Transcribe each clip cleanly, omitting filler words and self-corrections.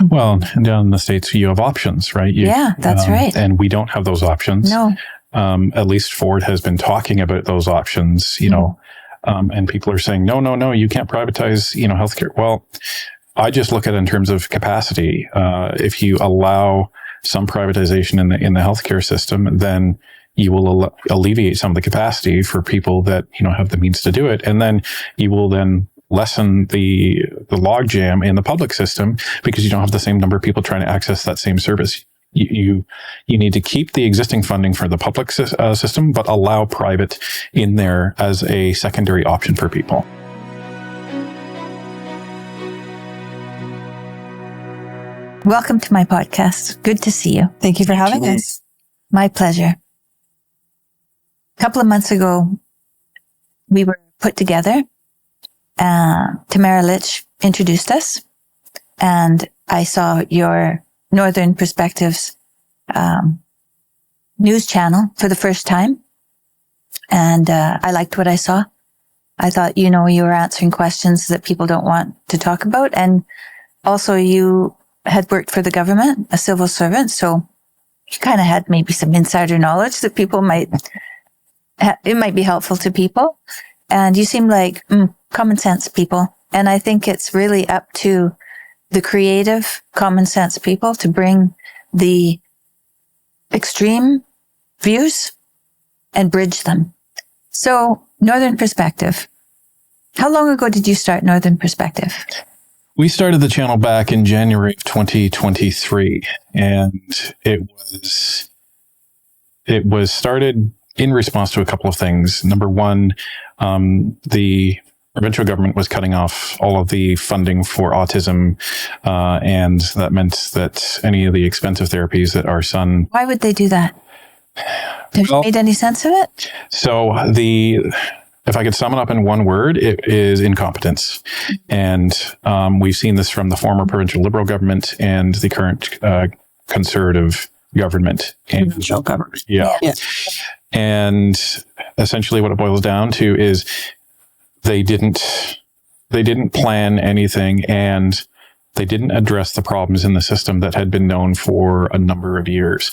Well, down in the States, you have options, right? That's right. And we don't have those options. No. At least Ford has been talking about those options, and people are saying, no, you can't privatize, healthcare. Well, I just look at it in terms of capacity. If you allow some privatization in the healthcare system, then you will alleviate some of the capacity for people that, have the means to do it. And then you will then lessen the logjam in the public system because you don't have the same number of people trying to access that same service. You need to keep the existing funding for the public system, but allow private in there as a secondary option for people. Welcome to my podcast. Good to see you. Thank you for having us. My pleasure. A couple of months ago, we were put together. Tamara Litch introduced us, and I saw your Northern Perspectives news channel for the first time, and I liked what I saw. I thought, you were answering questions that people don't want to talk about, and also you had worked for the government, a civil servant, so you kind of had maybe some insider knowledge that people it might be helpful to people. And you seem like common sense people. And I think it's really up to the creative, common sense people to bring the extreme views and bridge them. So, Northern Perspective. How long ago did you start Northern Perspective? We started the channel back in January of 2023, and it was started in response to a couple of things. Number one, the provincial government was cutting off all of the funding for autism, and that meant that any of the expensive therapies that our son... Why would they do that? Have you made any sense of it? So if I could sum it up in one word, it is incompetence. And we've seen this from the former provincial Liberal government and the current Conservative government. Provincial government. Yeah. And essentially what it boils down to is they didn't plan anything, and they didn't address the problems in the system that had been known for a number of years.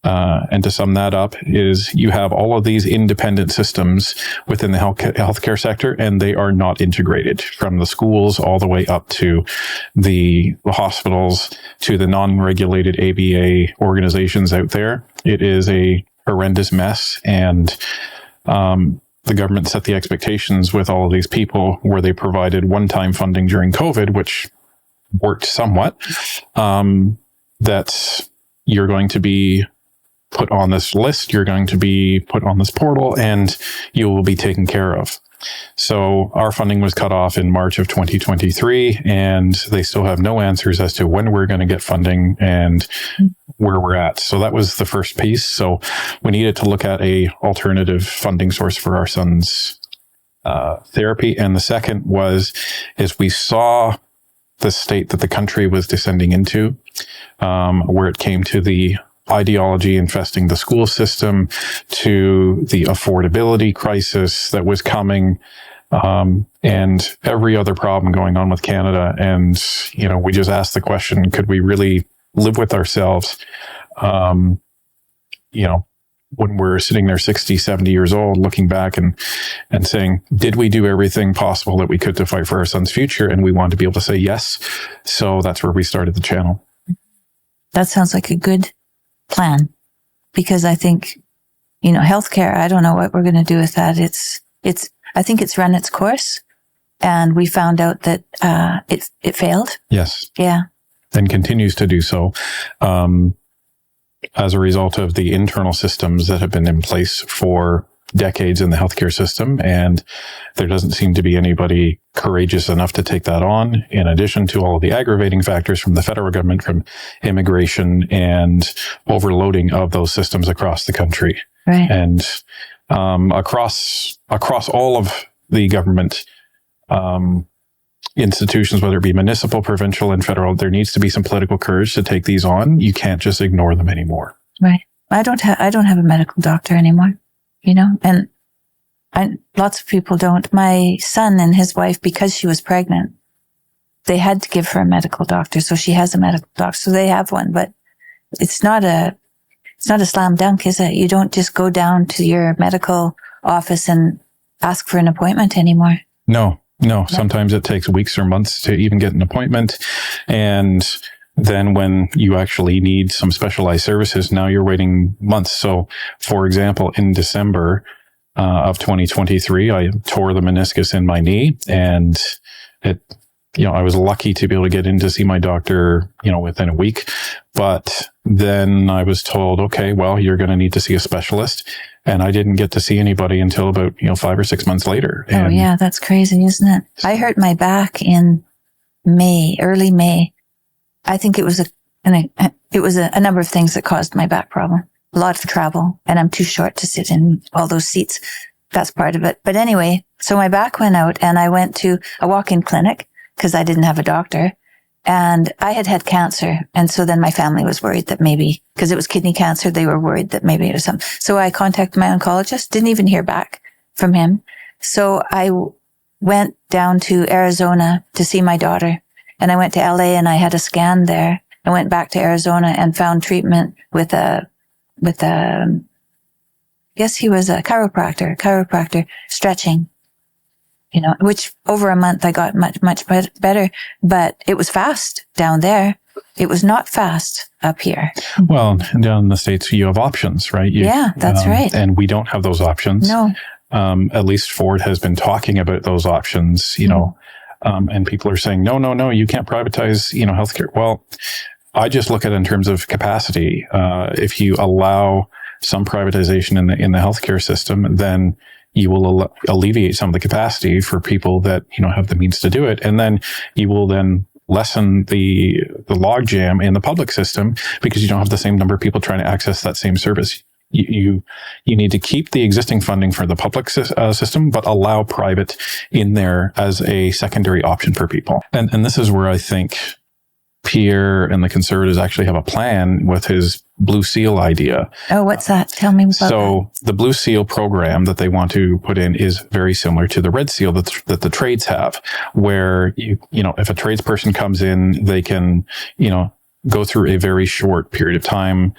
And to sum that up is you have all of these independent systems within the healthcare sector, and they are not integrated, from the schools all the way up to the hospitals to the non-regulated ABA organizations out there. It is a horrendous mess, and the government set the expectations with all of these people where they provided one-time funding during COVID, which worked somewhat, that you're going to be put on this list, you're going to be put on this portal, and you will be taken care of. So our funding was cut off in March of 2023, and they still have no answers as to when we're going to get funding and where we're at. So that was the first piece. So we needed to look at a alternative funding source for our son's therapy. And the second is we saw the state that the country was descending into, where it came to the ideology infesting the school system, to the affordability crisis that was coming, and every other problem going on with Canada. And, we just asked the question, could we really live with ourselves, when we're sitting there 60, 70 years old, looking back and saying, did we do everything possible that we could to fight for our son's future? And we wanted to be able to say yes. So that's where we started the channel. That sounds like a good plan, because I think, healthcare, I don't know what we're going to do with that. I think it's run its course, and we found out that it failed. Yes. Yeah. And continues to do so, as a result of the internal systems that have been in place for decades in the healthcare system. And there doesn't seem to be anybody courageous enough to take that on, in addition to all of the aggravating factors from the federal government, from immigration and overloading of those systems across the country. Right. And across all of the government institutions, whether it be municipal, provincial, and federal, there needs to be some political courage to take these on. You can't just ignore them anymore. Right. I don't have a medical doctor anymore, and lots of people don't. My son and his wife, because she was pregnant, they had to give her a medical doctor. So she has a medical doctor. So they have one, but it's not a slam dunk, is it? You don't just go down to your medical office and ask for an appointment anymore. No. Sometimes it takes weeks or months to even get an appointment. And then when you actually need some specialized services, now you're waiting months. So, for example, in December of 2023, I tore the meniscus in my knee, and I was lucky to be able to get in to see my doctor, within a week. But then I was told, okay, well, you're going to need to see a specialist. And I didn't get to see anybody until about, 5 or 6 months later. Oh, yeah, that's crazy, isn't it? I hurt my back in early May. I think it was a number of things that caused my back problem. A lot of travel, and I'm too short to sit in all those seats. That's part of it. But anyway, so my back went out, and I went to a walk-in clinic because I didn't have a doctor. And I had cancer. And so then my family was worried that maybe, because it was kidney cancer, they were worried that maybe it was something. So I contacted my oncologist, didn't even hear back from him. So I went down to Arizona to see my daughter. And I went to LA and I had a scan there. I went back to Arizona and found treatment with I guess he was a chiropractor, stretching. Which over a month I got much better, but it was fast down there. It was not fast up here. Well, down in the States, you have options, right? Yeah, that's right. And we don't have those options. No. At least Ford has been talking about those options, and people are saying, no, you can't privatize, healthcare. Well, I just look at it in terms of capacity. If you allow some privatization in the healthcare system, then you will alleviate some of the capacity for people that, have the means to do it. And then you will then lessen the logjam in the public system because you don't have the same number of people trying to access that same service. You need to keep the existing funding for the public system, but allow private in there as a secondary option for people. And this is where I think Pierre and the Conservatives actually have a plan with his Blue Seal idea. Oh, what's that? Tell me about So the Blue Seal program that they want to put in is very similar to the Red Seal that the trades have, where if a tradesperson comes in, they can, go through a very short period of time,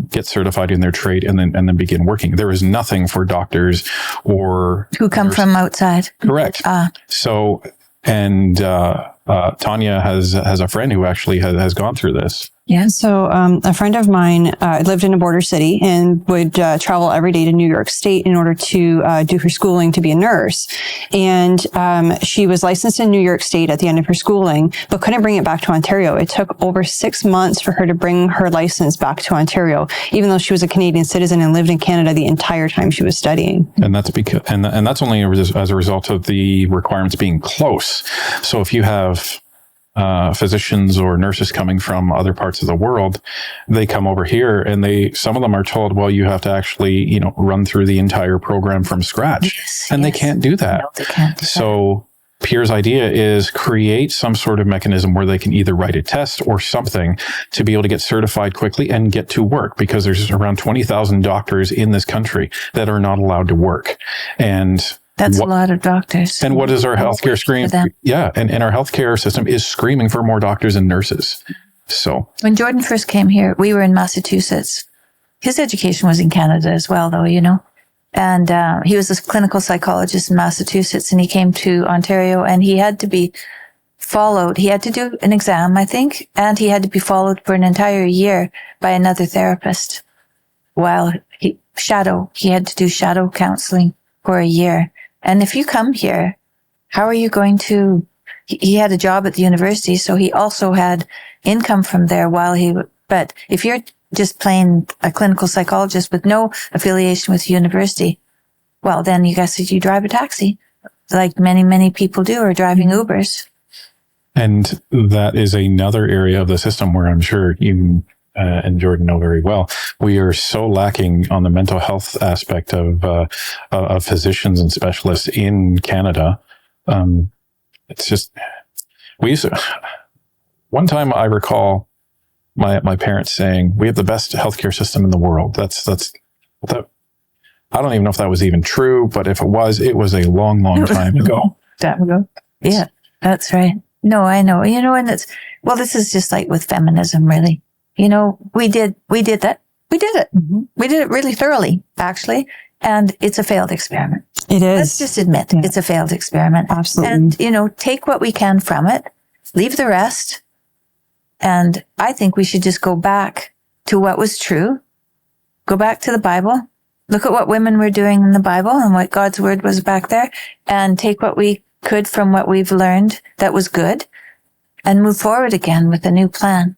get certified in their trade and then begin working. There is nothing for doctors or who come from outside. Correct. So, and Tanya has a friend who actually has gone through this. Yeah. So a friend of mine lived in a border city and would travel every day to New York State in order to do her schooling to be a nurse. And she was licensed in New York State at the end of her schooling, but couldn't bring it back to Ontario. It took over 6 months for her to bring her license back to Ontario, even though she was a Canadian citizen and lived in Canada the entire time she was studying. And that's because and that's only as a result of the requirements being close. So if you have physicians or nurses coming from other parts of the world, they come over here and some of them are told, well, you have to actually, run through the entire program from scratch. Yes. They can't do that. No, they can't do so Pierre's idea is create some sort of mechanism where they can either write a test or something to be able to get certified quickly and get to work, because there's around 20,000 doctors in this country that are not allowed to work. And that's a lot of doctors. And what is our healthcare scream? Yeah. And our healthcare system is screaming for more doctors and nurses. So when Jordan first came here, we were in Massachusetts. His education was in Canada as well, though, and he was a clinical psychologist in Massachusetts, and he came to Ontario, and he had to be followed. He had to do an exam, I think, and he had to be followed for an entire year by another therapist while he had to do shadow counseling for a year. And if you come here, how are you going to, he had a job at the university, so he also had income from there but if you're just plain a clinical psychologist with no affiliation with the university, well, then you drive a taxi, like many, many people do, or driving Ubers. And that is another area of the system where I'm sure you and Jordan know very well. We are so lacking on the mental health aspect of physicians and specialists in Canada. It's just, one time I recall my parents saying, we have the best healthcare system in the world. That I don't even know if that was even true, but if it was a long time ago. Yeah, that's right. No, I know. And this is just like with feminism, really. We did that. We did it. Mm-hmm. We did it really thoroughly, actually. And it's a failed experiment. It is. Let's just admit it's a failed experiment. Absolutely. And, take what we can from it, leave the rest. And I think we should just go back to what was true. Go back to the Bible. Look at what women were doing in the Bible and what God's word was back there, and take what we could from what we've learned that was good and move forward again with a new plan.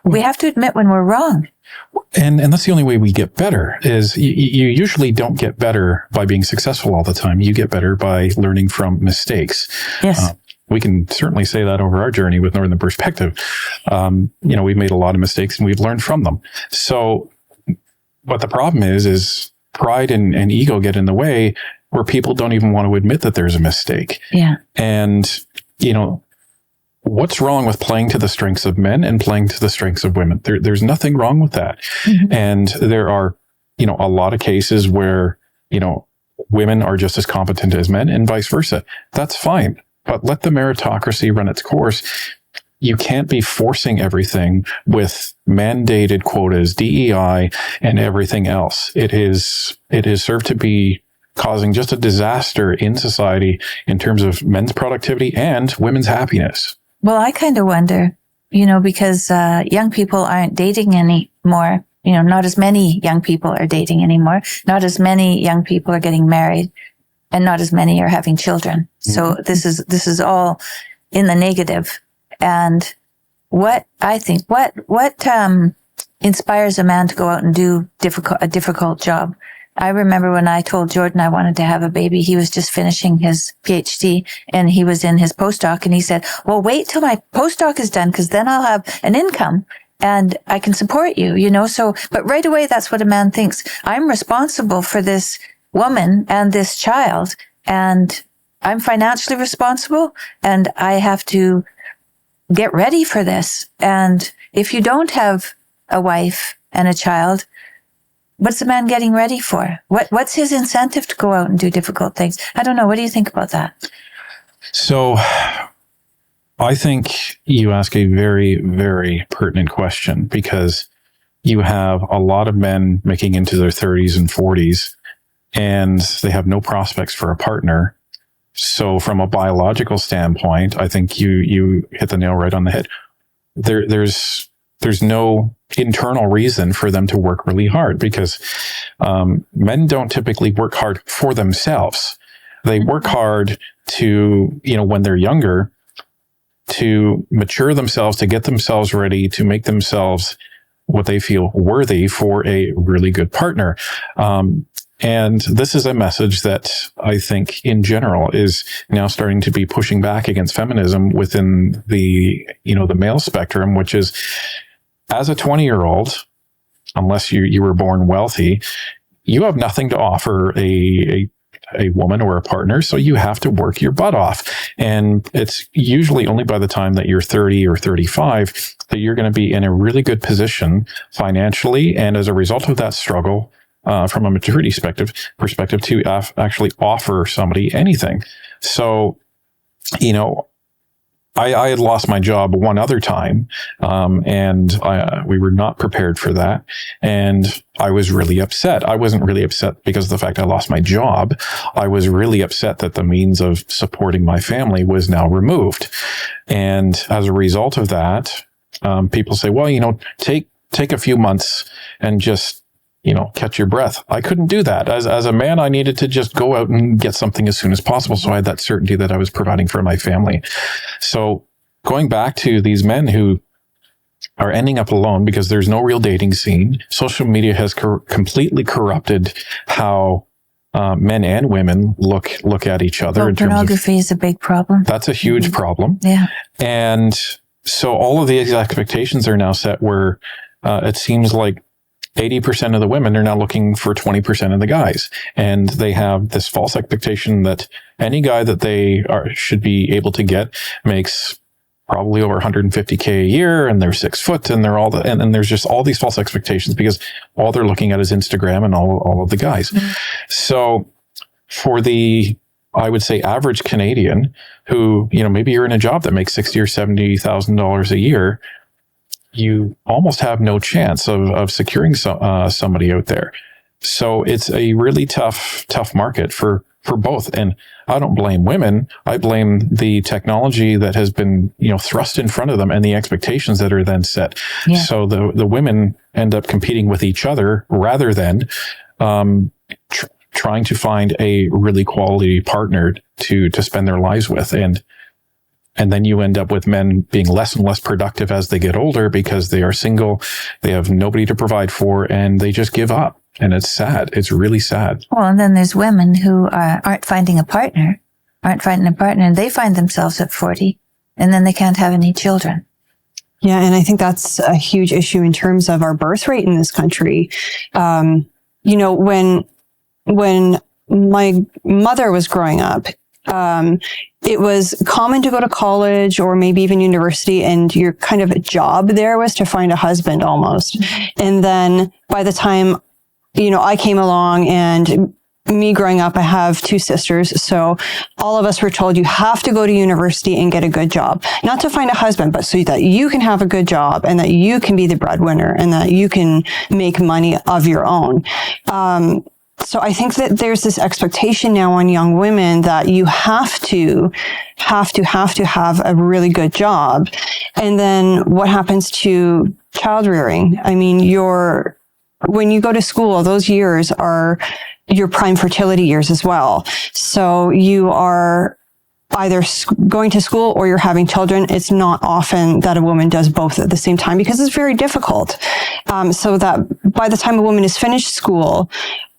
We have to admit when we're wrong. And that's the only way we get better. Is you usually don't get better by being successful all the time. You get better by learning from mistakes. Yes. We can certainly say that over our journey with Northern Perspective. We've made a lot of mistakes and we've learned from them. So what the problem is pride and ego get in the way where people don't even want to admit that there's a mistake. Yeah. And, what's wrong with playing to the strengths of men and playing to the strengths of women? There's nothing wrong with that. Mm-hmm. And there are, a lot of cases where, women are just as competent as men and vice versa. That's fine. But let the meritocracy run its course. You can't be forcing everything with mandated quotas, DEI, and everything else. It is served to be causing just a disaster in society in terms of men's productivity and women's happiness. Well, I kind of wonder, because young people aren't dating anymore. Not as many young people are dating anymore. Not as many young people are getting married, and not as many are having children. Mm-hmm. So this is all in the negative. And what I think, what inspires a man to go out and do a difficult job? I remember when I told Jordan I wanted to have a baby, he was just finishing his PhD and he was in his postdoc, and he said, well, wait till my postdoc is done, because then I'll have an income and I can support you, So, but right away, that's what a man thinks. I'm responsible for this woman and this child, and I'm financially responsible, and I have to get ready for this. And if you don't have a wife and a child, what's the man getting ready for? What's his incentive to go out and do difficult things? I don't know. What do you think about that? So I think you ask a very, very pertinent question, because you have a lot of men making into their 30s and 40s, and they have no prospects for a partner. So from a biological standpoint, I think you hit the nail right on the head. There's no internal reason for them to work really hard, because men don't typically work hard for themselves. They work hard to, when they're younger, to mature themselves, to get themselves ready, to make themselves what they feel worthy for a really good partner. And this is a message that I think in general is now starting to be pushing back against feminism within the male spectrum, which is, as a 20-year-old, unless you were born wealthy, you have nothing to offer a woman or a partner. So you have to work your butt off. And it's usually only by the time that you're 30 or 35 that you're going to be in a really good position financially. And as a result of that struggle, from a maturity perspective to actually offer somebody anything. So, I had lost my job one other time, and we were not prepared for that. And I was really upset. I wasn't really upset because of the fact I lost my job. I was really upset that the means of supporting my family was now removed. And as a result of that, people say, well, take a few months and just, catch your breath. I couldn't do that. As a man, I needed to just go out and get something as soon as possible. So I had that certainty that I was providing for my family. So going back to these men who are ending up alone because there's no real dating scene, social media has completely corrupted how men and women look at each other. Pornography is a big problem. That's a huge problem. Yeah. And so all of these expectations are now set where it seems like 80% of the women are now looking for 20% of the guys. And they have this false expectation that any guy that they should be able to get makes probably over 150K a year, and they're 6 foot, and they're and there's just all these false expectations because all they're looking at is Instagram and all of the guys. Mm-hmm. So for the I would say, average Canadian who, maybe you're in a job that makes $60,000 or $70,000 a year, you almost have no chance of securing somebody out there. So it's a really tough market for both. And I don't blame women. I blame the technology that has been, thrust in front of them and the expectations that are then set. Yeah. So the women end up competing with each other rather than trying to find a really quality partner to spend their lives with. And then you end up with men being less and less productive as they get older because they are single, they have nobody to provide for, and they just give up. And it's sad. It's really sad. Well, and then there's women who aren't finding a partner, and they find themselves at 40, and then they can't have any children. Yeah, and I think that's a huge issue in terms of our birth rate in this country. When my mother was growing up, it was common to go to college or maybe even university, and your kind of job there was to find a husband almost. And then by the time, I came along, and me growing up, I have two sisters. So all of us were told you have to go to university and get a good job, not to find a husband, but so that you can have a good job and that you can be the breadwinner and that you can make money of your own. So I think that there's this expectation now on young women that you have to have a really good job. And then what happens to child rearing? I mean, when you go to school, those years are your prime fertility years as well. So you are either going to school or you're having children. It's not often that a woman does both at the same time because it's very difficult. So that by the time a woman is finished school,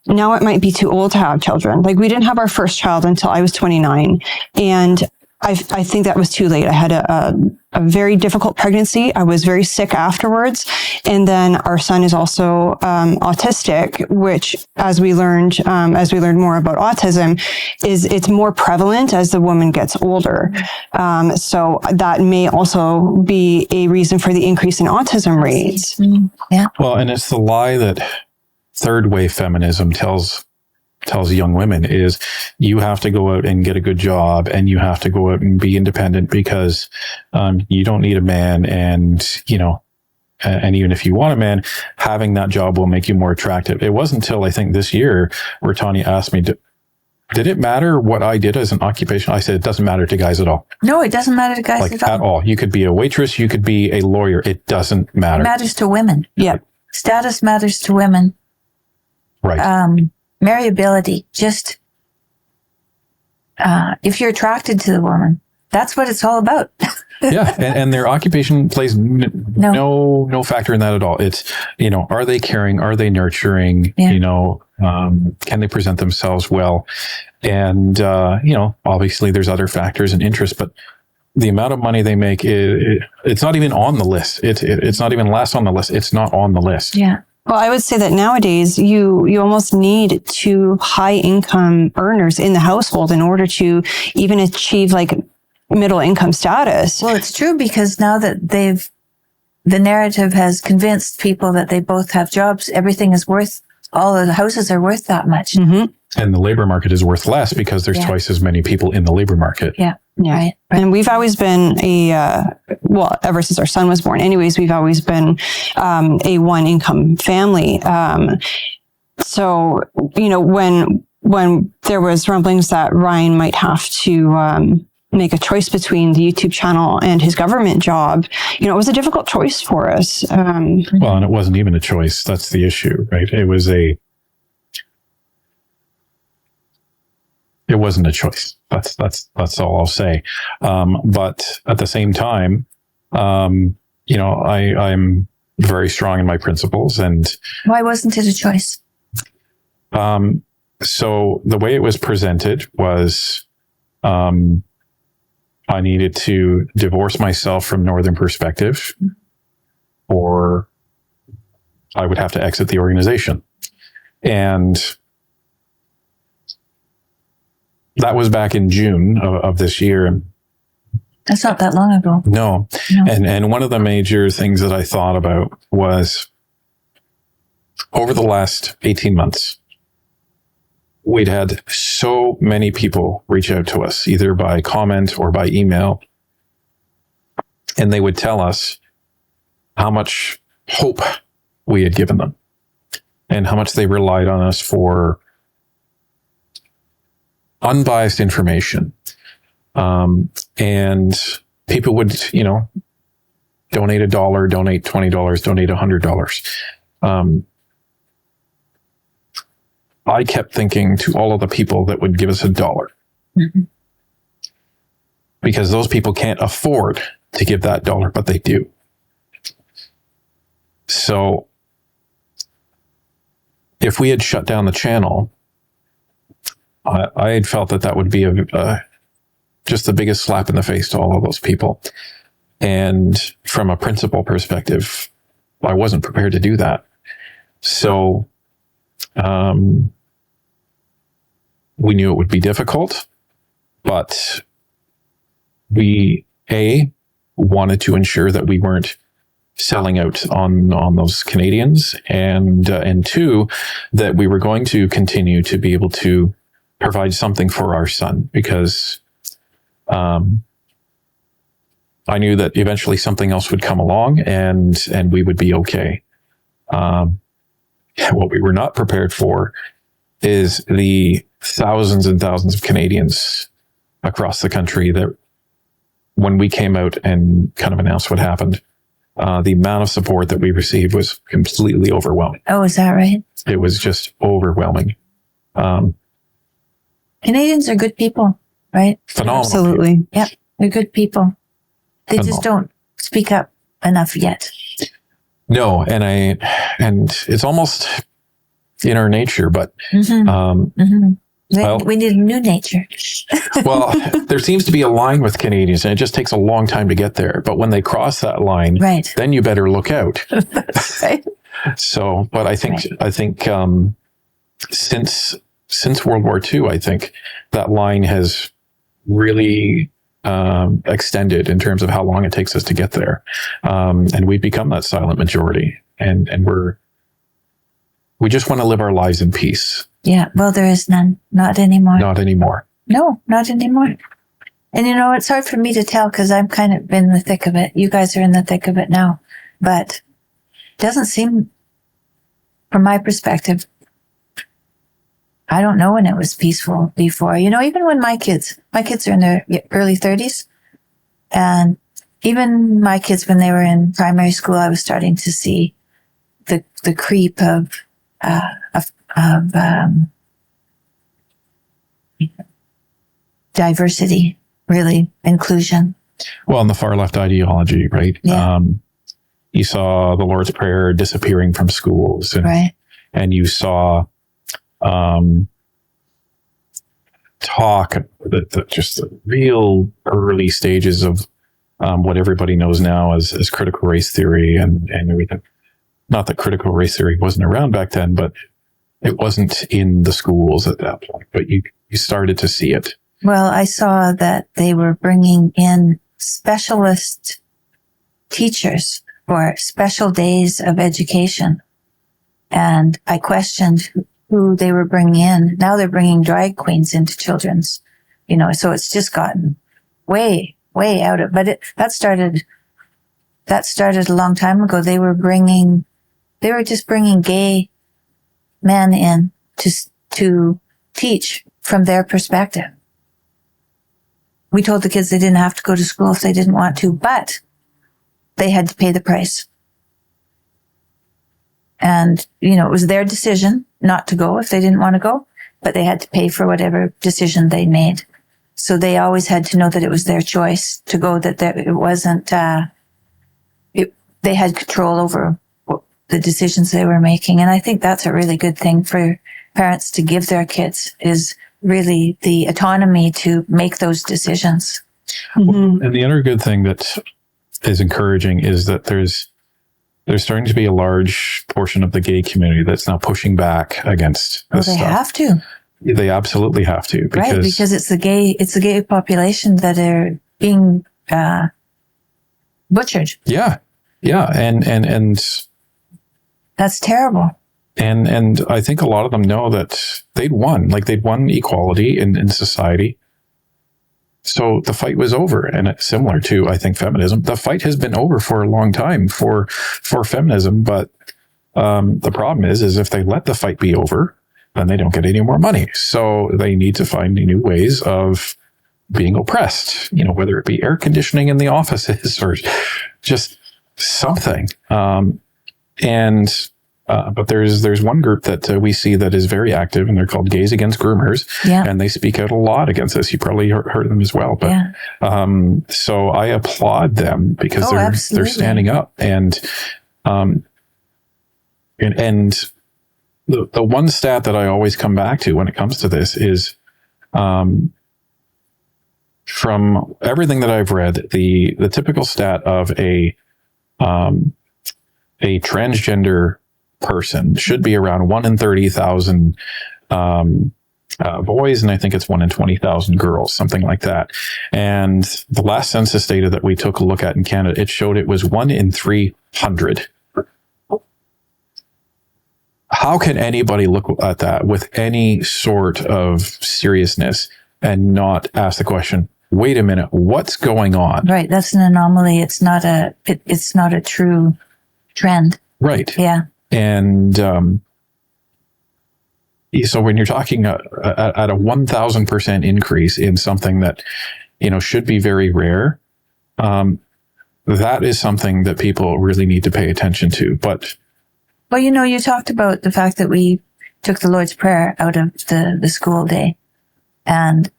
now it might be too old to have children. Like, we didn't have our first child until I was 29. And I think that was too late. I had a very difficult pregnancy. I was very sick afterwards. And then our son is also autistic, which, as we learned more about autism, it's more prevalent as the woman gets older. So that may also be a reason for the increase in autism rates. Yeah. Well, and it's the lie that third wave feminism tells young women is you have to go out and get a good job and you have to go out and be independent because you don't need a man, and and even if you want a man, having that job will make you more attractive. It wasn't until I think this year where Tanya asked me, did it matter what I did as an occupation? I said, it doesn't matter to guys at all. No, it doesn't matter to guys at all. You could be a waitress, you could be a lawyer. It doesn't matter. It matters to women. Yeah. Status matters to women. Right. Marriability, just if you're attracted to the woman, that's what it's all about. Yeah, and their occupation plays no factor in that at all. It's, are they caring? Are they nurturing? Yeah. Can they present themselves well? And, obviously there's other factors and interests, but the amount of money they make, it's not even on the list. It's not even last on the list. It's not on the list. Yeah. Well, I would say that nowadays you almost need two high income earners in the household in order to even achieve like middle income status. Well, it's true, because now that the narrative has convinced people that they both have jobs, everything is worth, all of the houses are worth that much. Mm-hmm. And the labor market is worth less because there's twice as many people in the labor market. Yeah. Yeah. Right. And we've always been ever since our son was born anyways, we've always been a one income family. So, when there was rumblings that Ryan might have to make a choice between the YouTube channel and his government job, it was a difficult choice for us. Well, and it wasn't even a choice. That's the issue, right? It wasn't a choice. That's all I'll say. But at the same time, I'm very strong in my principles. And why wasn't it a choice? So the way it was presented was, I needed to divorce myself from Northern Perspective, or I would have to exit the organization. And that was back in June of this year. That's not that long ago. No. And one of the major things that I thought about was over the last 18 months, we'd had so many people reach out to us, either by comment or by email, and they would tell us how much hope we had given them and how much they relied on us for unbiased information. And people would, donate $1, donate $20, donate $100. I kept thinking to all of the people that would give us $1, mm-hmm. because those people can't afford to give that $1, but they do. So if we had shut down the channel, I had felt that would be just the biggest slap in the face to all of those people. And from a principal perspective, I wasn't prepared to do that. So we knew it would be difficult, but we, wanted to ensure that we weren't selling out on those Canadians, and two, that we were going to continue to be able to provide something for our son, because I knew that eventually something else would come along and we would be okay. What we were not prepared for is the thousands and thousands of Canadians across the country that when we came out and kind of announced what happened, the amount of support that we received was completely overwhelming. Oh, is that right? It was just overwhelming. Canadians are good people, right? Phenomenal. Absolutely. People. Yep, they're good people. They just don't speak up enough yet. No, and it's almost in our nature, but we need a new nature. Well, there seems to be a line with Canadians, and it just takes a long time to get there. But when they cross that line, right, then you better look out. Right. So, but I think since World War II, I think that line has really extended in terms of how long it takes us to get there, and we've become that silent majority, and we just want to live our lives in peace. Yeah, well, there is none. Not anymore. Not anymore. No, not anymore. And it's hard for me to tell because I'm kind of in the thick of it. You guys are in the thick of it now. But it doesn't seem, from my perspective, I don't know when it was peaceful before. Even when my kids are in their early 30s. And even my kids, when they were in primary school, I was starting to see the creep of diversity, really, inclusion. Well, and the far left ideology, right? Yeah. You saw the Lord's Prayer disappearing from schools, right. And you saw talk just the real early stages of what everybody knows now as critical race theory and everything. Not that critical race theory wasn't around back then, but it wasn't in the schools at that point. But you started to see it. Well, I saw that they were bringing in specialist teachers for special days of education. And I questioned who they were bringing in. Now they're bringing drag queens into children's, so it's just gotten way, way out of, but that started a long time ago. They were just bringing gay men in to teach from their perspective. We told the kids they didn't have to go to school if they didn't want to, but they had to pay the price. And, it was their decision not to go if they didn't want to go, but they had to pay for whatever decision they made. So they always had to know that it was their choice to go, that it wasn't, they had control over the decisions they were making. And I think that's a really good thing for parents to give their kids, is really the autonomy to make those decisions. Mm-hmm. And the other good thing that is encouraging is that there's starting to be a large portion of the gay community that's now pushing back against this stuff. Have to. They absolutely have to. Because it's the gay population that are being butchered. Yeah. Yeah. And that's terrible. And I think a lot of them know that they'd won equality in society. So the fight was over. And it's similar to, I think, feminism. The fight has been over for a long time for feminism. But the problem is if they let the fight be over, then they don't get any more money. So they need to find new ways of being oppressed, whether it be air conditioning in the offices or just something. But there's one group that we see that is very active, and they're called Gays Against Groomers, and they speak out a lot against this. You probably heard them as well. But so I applaud them because they're standing up, and the one stat that I always come back to when it comes to this is, from everything that I've read, the typical stat of a transgender person should be around 1 in 30,000 boys, and I think it's 1 in 20,000 girls, something like that. And the last census data that we took a look at in Canada, it showed it was 1 in 300. How can anybody look at that with any sort of seriousness and not ask the question, wait a minute, what's going on? Right. That's an anomaly. It's not a true trend. Right. Yeah. And so when you're talking at a 1,000% increase in something that, should be very rare, that is something that people really need to pay attention to. But well, you talked about the fact that we took the Lord's Prayer out of the school day. And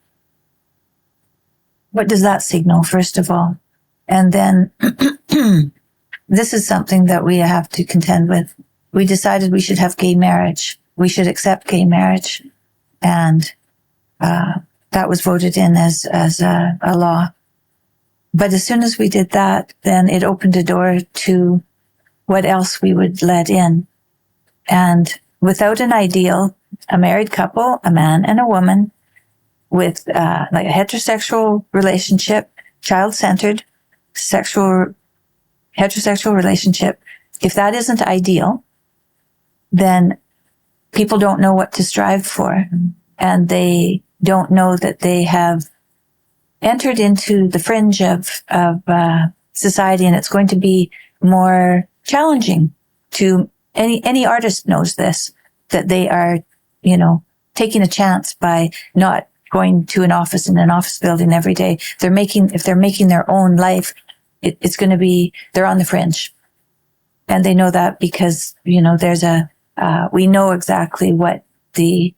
what does that signal, first of all? And then this is something that we have to contend with. We decided we should have gay marriage. We should accept gay marriage. And that was voted in as a law. But as soon as we did that, then it opened a door to what else we would let in. And without an ideal, a married couple, a man and a woman, with like a heterosexual relationship, child-centered, heterosexual relationship, if that isn't ideal, then people don't know what to strive for. And they don't know that they have entered into the fringe of society, and it's going to be more challenging to any artist knows this, that they are, taking a chance by not going to an office in an office building every day. If they're making their own life, it's going to be, they're on the fringe. And they know that because, there's we know exactly what the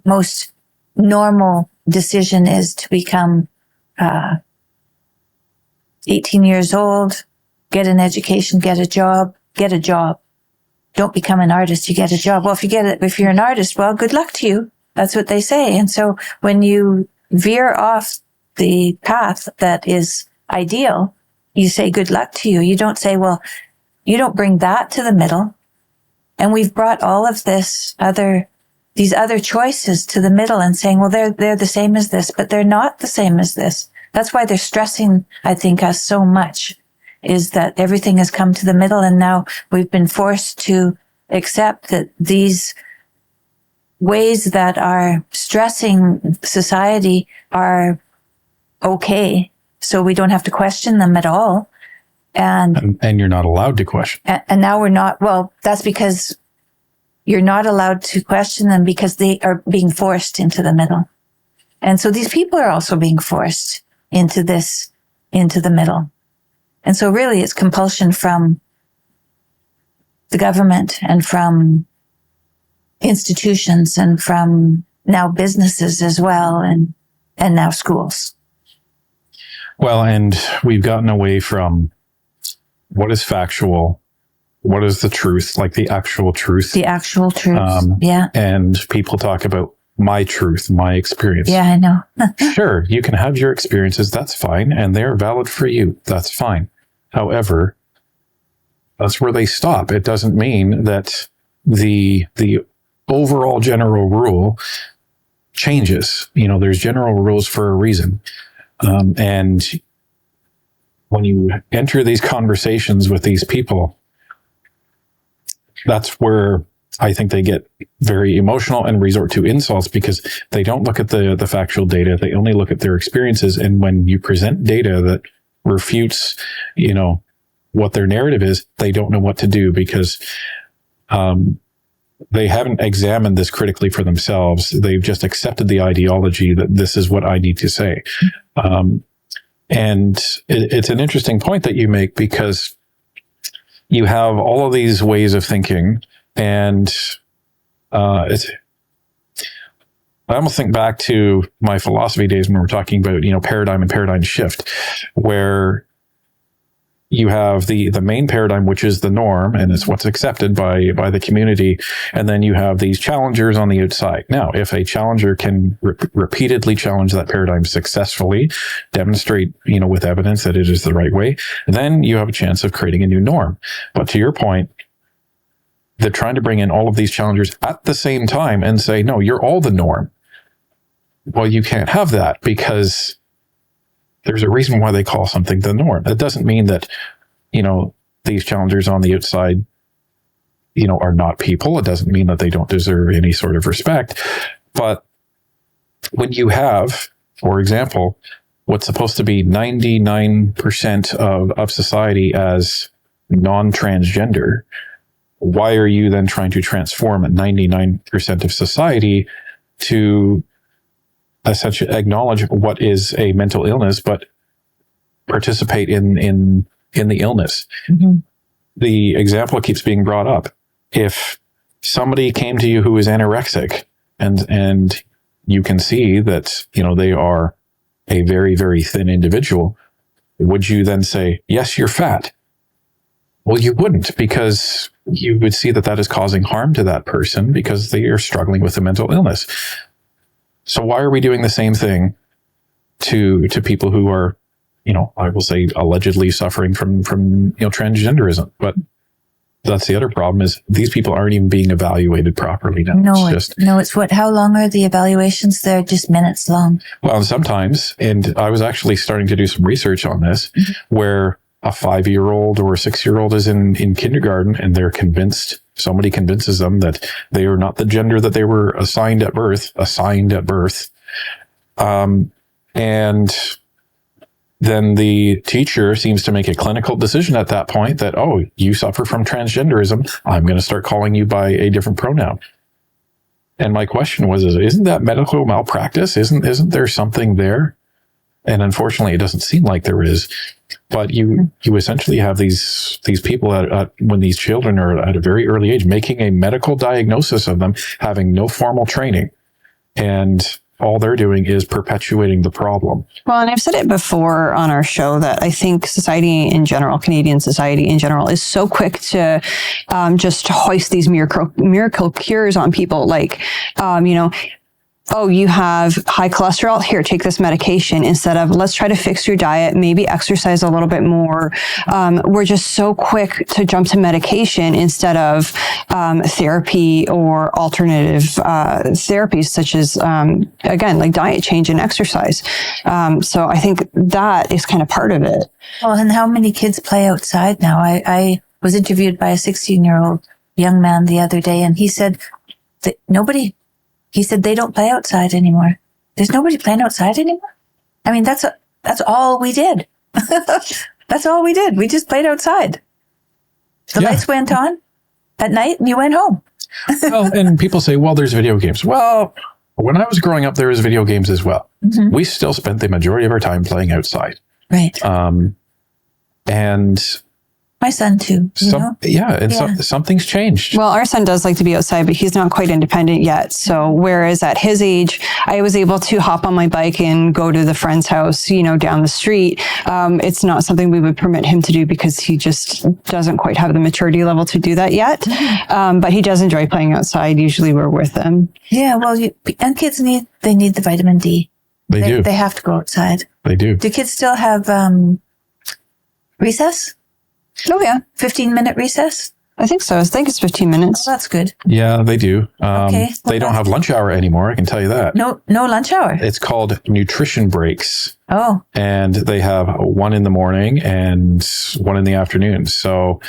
most normal decision is to become 18 years old, get an education, get a job. Don't become an artist, you get a job. Well, if you're an artist, well, good luck to you. That's what they say. And so when you veer off the path that is ideal, you say good luck to you. You don't say, well, you don't bring that to the middle. And we've brought all of these other choices to the middle and saying, well, they're the same as this, but they're not the same as this. That's why they're stressing, I think, us so much, is that everything has come to the middle. And now we've been forced to accept that these ways that are stressing society are okay. So we don't have to question them at all. And you're not allowed to question. And now we're not, well, that's because you're not allowed to question them because they are being forced into the middle. And so these people are also being forced into the middle. And so really it's compulsion from the government and from institutions and from now businesses as well, and now schools. Well, and we've gotten away from what is factual, what is the truth, like the actual truth. The actual truth, yeah. And people talk about my truth, my experience. Yeah, I know. Sure, you can have your experiences, that's fine, and they're valid for you, that's fine. However, that's where they stop. It doesn't mean that the overall general rule changes. There's general rules for a reason. And when you enter these conversations with these people, that's where I think they get very emotional and resort to insults because they don't look at the factual data. They only look at their experiences. And when you present data that refutes, what their narrative is, they don't know what to do because they haven't examined this critically for themselves. They've just accepted the ideology that this is what I need to say. And it's an interesting point that you make because you have all of these ways of thinking, and I almost think back to my philosophy days when we were talking about, paradigm and paradigm shift, where you have the main paradigm, which is the norm, and it's what's accepted by the community. And then you have these challengers on the outside. Now, if a challenger can repeatedly challenge that paradigm successfully, demonstrate, with evidence that it is the right way, then you have a chance of creating a new norm. But to your point, they're trying to bring in all of these challengers at the same time and say, no, you're all the norm. Well, you can't have that because there's a reason why they call something the norm. That doesn't mean that, these challengers on the outside, are not people. It doesn't mean that they don't deserve any sort of respect. But when you have, for example, what's supposed to be 99% of society as non-transgender, why are you then trying to transform 99% of society to essentially acknowledge what is a mental illness, but participate in the illness? Mm-hmm. The example keeps being brought up. If somebody came to you who is anorexic and you can see that, they are a very, very thin individual, would you then say, yes, you're fat? Well, you wouldn't, because you would see that is causing harm to that person because they are struggling with a mental illness. So why are we doing the same thing to people who are, I will say allegedly suffering from transgenderism? But that's the other problem, is these people aren't even being evaluated properly now. How long are the evaluations? They're just minutes long. Well, sometimes, and I was actually starting to do some research on this, mm-hmm. where a 5-year-old or a 6-year-old is in kindergarten and they're convinced, somebody convinces them that they are not the gender that they were assigned at birth. And then the teacher seems to make a clinical decision at that point that, oh, you suffer from transgenderism. I'm going to start calling you by a different pronoun. And my question was, isn't that medical malpractice? Isn't there something there? And unfortunately, it doesn't seem like there is. But you essentially have these people when these children are at a very early age making a medical diagnosis of them, having no formal training, and all they're doing is perpetuating the problem. Well, and I've said it before on our show that I think society in general, Canadian society in general, is so quick to just hoist these miracle cures on people, like oh, you have high cholesterol? Here, take this medication, instead of let's try to fix your diet, maybe exercise a little bit more. We're just so quick to jump to medication instead of therapy or alternative therapies, such as, again, like diet change and exercise. So I think that is kind of part of it. Well, and how many kids play outside now? I was interviewed by a 16-year-old young man the other day, and he said that he said they don't play outside anymore. There's nobody playing outside anymore. I mean, that's all we did. That's all we did. We just played outside. The lights went on at night and you went home. Well, and people say, well, there's video games. Well, when I was growing up, there was video games as well. Mm-hmm. We still spent the majority of our time playing outside. Right. And my son too. Something's changed. Well, our son does like to be outside, but he's not quite independent yet. So whereas at his age, I was able to hop on my bike and go to the friend's house, down the street. It's not something we would permit him to do because he just doesn't quite have the maturity level to do that yet. But he does enjoy playing outside. Usually we're with him. Yeah. Well, and kids need the vitamin D. They do. They have to go outside. They do. Do kids still have recess? Oh, yeah. 15-minute recess? I think so. I think it's 15 minutes. Oh, that's good. Yeah, they do. Okay. They don't have lunch hour anymore, I can tell you that. No lunch hour? It's called nutrition breaks. Oh. And they have one in the morning and one in the afternoon. So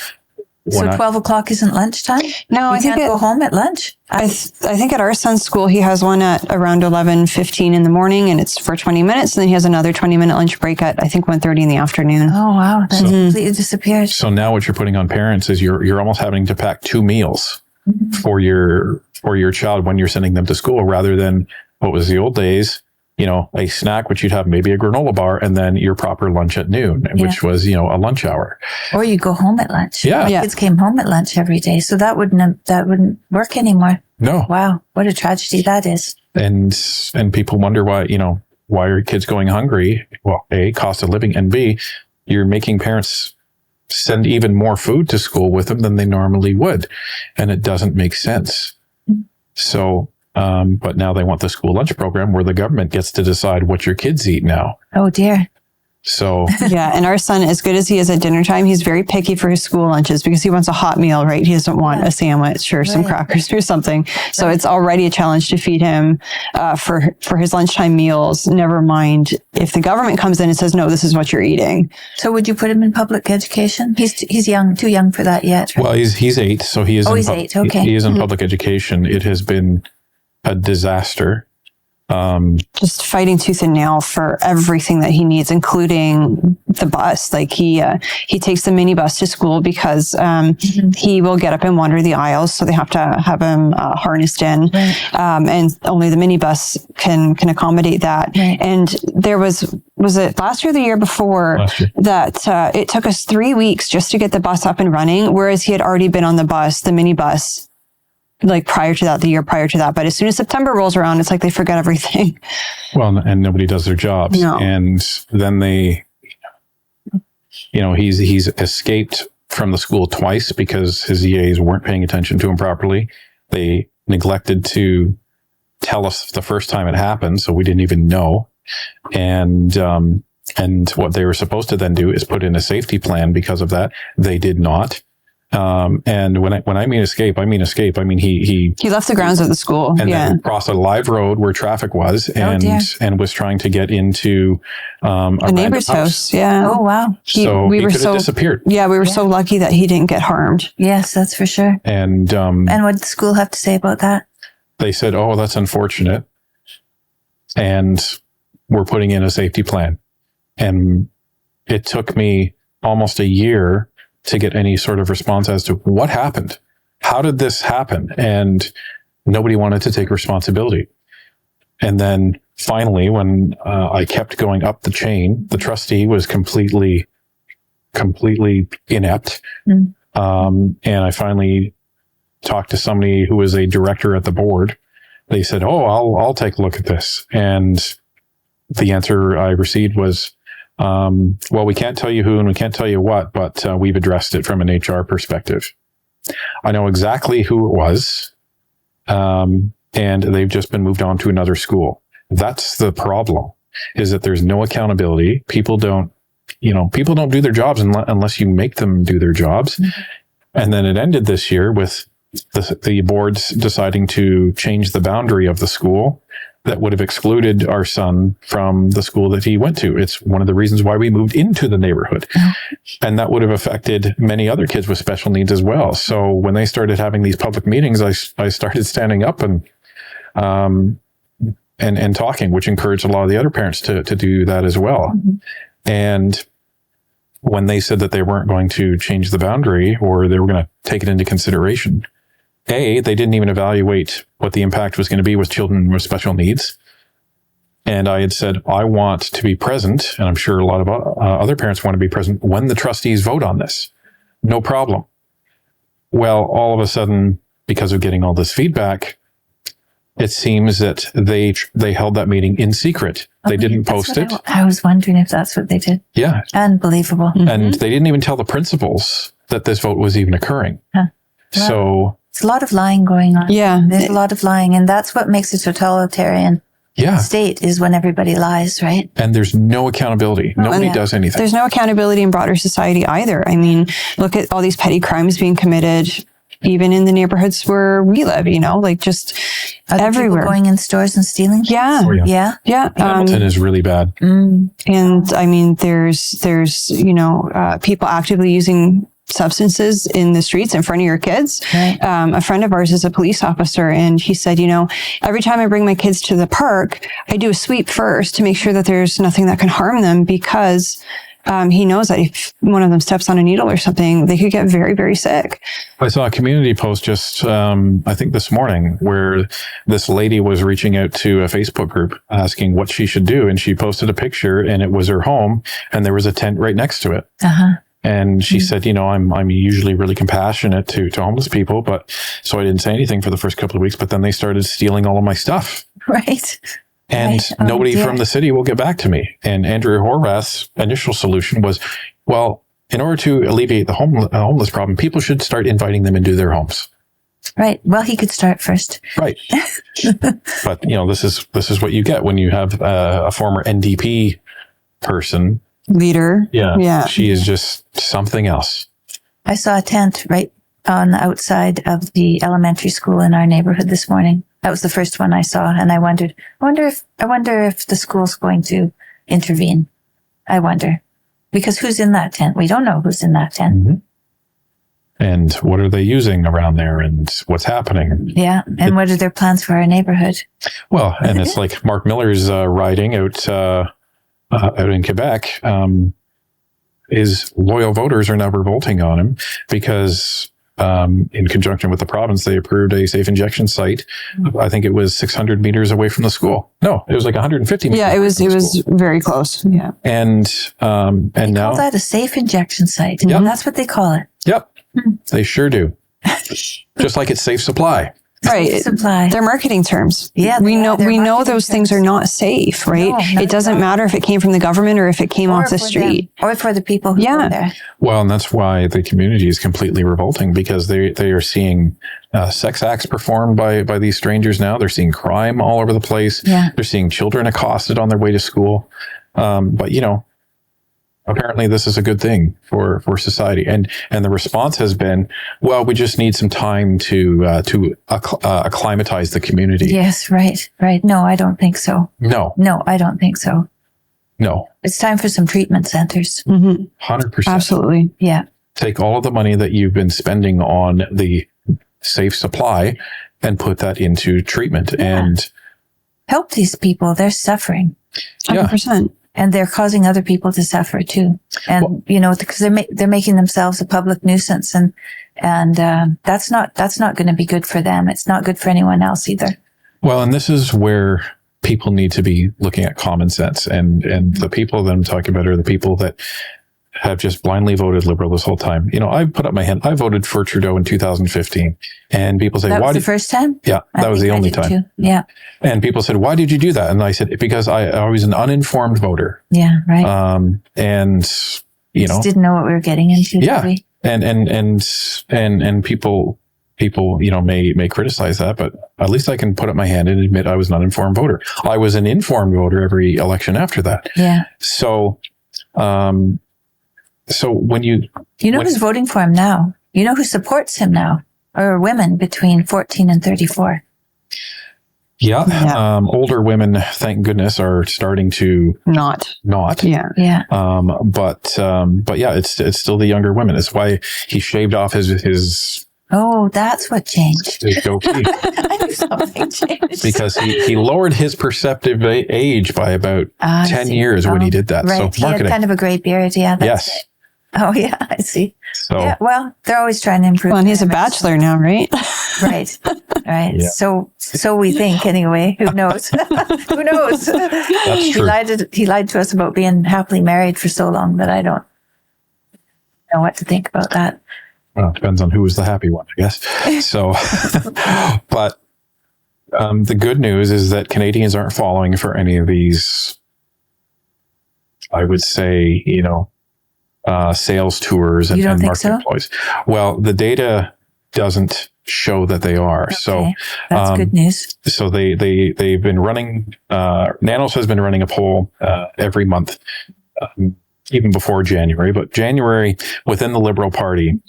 So 12 o'clock isn't lunchtime? No, You I think can't go home at lunch? I think at our son's school, he has one at around 11:15 in the morning, and it's for 20 minutes. And then he has another 20-minute lunch break at, I think, 1:30 in the afternoon. Oh, wow. That's completely disappeared. So now what you're putting on parents is you're almost having to pack 2 meals for your child when you're sending them to school, rather than what was the old days, a snack, which you'd have maybe a granola bar, and then your proper lunch at noon, which was, a lunch hour. Or you go home at lunch. Yeah. My kids came home at lunch every day. So that wouldn't work anymore. No. Wow. What a tragedy that is. And people wonder why are kids going hungry? Well, A, cost of living, and B, you're making parents send even more food to school with them than they normally would. And it doesn't make sense. So, but now they want the school lunch program where the government gets to decide what your kids eat now. Oh, dear. So yeah, and our son, as good as he is at dinner time, he's very picky for his school lunches because he wants a hot meal, right? He doesn't want a sandwich or some crackers or something. So it's already a challenge to feed him for his lunchtime meals. Never mind if the government comes in and says, no, this is what you're eating. So would you put him in public education? He's young, too young for that yet. Right? well, he's 8, so he is. He's 8. Okay, he is in public education. It has been a disaster. Just fighting tooth and nail for everything that he needs, including the bus. Like he takes the minibus to school because he will get up and wander the aisles, so they have to have him harnessed in, and only the minibus can accommodate that. Right. And there was it last year or the year before that it took us 3 weeks just to get the bus up and running, whereas he had already been on the minibus. Like prior to that, the year prior to that. But as soon as September rolls around, it's like they forget everything. Well, and nobody does their jobs. No. And then he's escaped from the school twice because his EAs weren't paying attention to him properly. They neglected to tell us the first time it happened, so we didn't even know. And what they were supposed to then do is put in a safety plan because of that. They did not. And when I mean escape, I mean he left the grounds of the school and then crossed a live road where traffic was and was trying to get into a neighbor's house. Yeah. Oh, wow. He could have disappeared. Yeah, we were so lucky that he didn't get harmed. Yes, that's for sure. And what did the school have to say about that? They said, "Oh, that's unfortunate," and we're putting in a safety plan. And it took me almost a year to get any sort of response as to what happened. How did this happen? And nobody wanted to take responsibility. And then finally, when I kept going up the chain, the trustee was completely inept. And I finally talked to somebody who was a director at the board. They said, "Oh, I'll take a look at this." And the answer I received was, well, we can't tell you who and we can't tell you what, but we've addressed it from an HR perspective. I know exactly who it was, and they've just been moved on to another school. That's the problem, is that there's no accountability. People don't do their jobs unless you make them do their jobs. And then it ended this year with the boards deciding to change the boundary of the school that would have excluded our son from the school that he went to. It's one of the reasons why we moved into the neighborhood. And that would have affected many other kids with special needs as well. So when they started having these public meetings, I started standing up and talking, which encouraged a lot of the other parents to do that as well. And when they said that they weren't going to change the boundary or they were going to take it into consideration, they didn't even evaluate what the impact was going to be with children with special needs. And I had said, I want to be present, and I'm sure a lot of other parents want to be present when the trustees vote on this. No problem. Well, all of a sudden, because of getting all this feedback, it seems that they held that meeting in secret. They didn't post it. I was wondering if that's what they did. Yeah. Unbelievable. And they didn't even tell the principals that this vote was even occurring. Wow. So it's a lot of lying going on. Yeah. There's a lot of lying. And that's what makes a totalitarian state, is when everybody lies, right? And there's no accountability. Nobody does anything. There's no accountability in broader society either. I mean, look at all these petty crimes being committed, even in the neighborhoods where we live, like just everywhere. People going in stores and stealing? Yeah. Oh, yeah. Hamilton is really bad. And I mean, there's people actively using substances in the streets in front of your kids. Right. A friend of ours is a police officer, and he said, every time I bring my kids to the park, I do a sweep first to make sure that there's nothing that can harm them, because he knows that if one of them steps on a needle or something, they could get very, very sick. I saw a community post just, I think this morning, where this lady was reaching out to a Facebook group asking what she should do. And she posted a picture, and it was her home, and there was a tent right next to it. Uh-huh. And she said, I'm usually really compassionate to homeless people, but so I didn't say anything for the first couple of weeks, but then they started stealing all of my stuff. Right. And Right. Oh, nobody dear. from the city will get back to me. And Andrew Horvath's initial solution was, well, in order to alleviate the homeless problem, people should start inviting them into their homes. Right. Well, he could start first. Right. But, this is what you get when you have a former NDP person. Leader. Yeah. She is just something else. I saw a tent right on the outside of the elementary school in our neighborhood this morning. That was the first one I saw, and I wonder if the school's going to intervene. I wonder, because who's in that tent? We don't know who's in that tent. Mm-hmm. And what are they using around there, and what's happening? Yeah, and what are their plans for our neighborhood? Well, and it's like Mark Miller's riding out in Quebec. His loyal voters are now revolting on him because, in conjunction with the province, they approved a safe injection site. I think it was 600 meters away from the school. No, it was like 150 meters. Yeah, it was very close. Yeah. And now Call that a safe injection site. Yep. And that's what they call it. Yep, they sure do. Just like it's safe supply. Right. Supply. They're marketing terms. Yeah, we know they're marketing those things are terms. not safe, right? No, not it doesn't at all. matter if it came from the government or if it came off the for street. them, or for the people who Yeah. live there. Well, and that's why the community is completely revolting, because they are seeing sex acts performed by these strangers now. They're seeing crime all over the place. Yeah. They're seeing children accosted on their way to school. But apparently this is a good thing for society. And the response has been, well, we just need some time to acclimatize the community. Yes, right. No, I don't think so. No, I don't think so. no, It's time for some treatment centers. 100%. Absolutely. Yeah. Take all of the money that you've been spending on the safe supply and put that into treatment. And Help these people. They're suffering. 100%. And they're causing other people to suffer too. And, because they're making themselves a public nuisance, and that's not going to be good for them. It's not good for anyone else either. well, and this is where people need to be looking at common sense. And the people that I'm talking about are the people that have just blindly voted Liberal this whole time. I put up my hand. I voted for Trudeau in 2015, and people say, That "Why was the did?" first time? Yeah, that was the only time. Too. Yeah. And people said, "Why did you do that?" And I said, "Because I was an uninformed voter." Yeah. Right. And Just didn't know what we were getting into. Yeah. Did we? and people may criticize that, but at least I can put up my hand and admit I was an uninformed voter. I was an informed voter every election after that. Yeah. So when Who's voting for him now? You know who supports him now? Or women between 14 and 34. Yeah. Older women, thank goodness, are starting to Not. Yeah. Yeah. But yeah, it's still the younger women. It's why he shaved off his Oh, that's what changed. goatee. I knew something changed. Because he lowered his perceptive age by about I 10 see. years when he did that. Right. So He had marketing. kind of a gray beard. Yeah. That's Yes. it. Oh, yeah. I see. So Yeah. Well, they're always trying to improve. Well, and he's a their image. bachelor now, right? Right. Right. Yeah. So we think anyway. Who knows? Who knows? That's true. He lied to us about being happily married for so long that I don't know what to think about that. Well, it depends on who was the happy one, I guess. So, but the good news is that Canadians aren't falling for any of these, I would say, sales tours and, You don't and think marketing so? ploys. Well, the data doesn't show that they are. So, Okay. That's good news. so they've been running, Nanos has been running a poll every month, even before January, but January within the Liberal Party,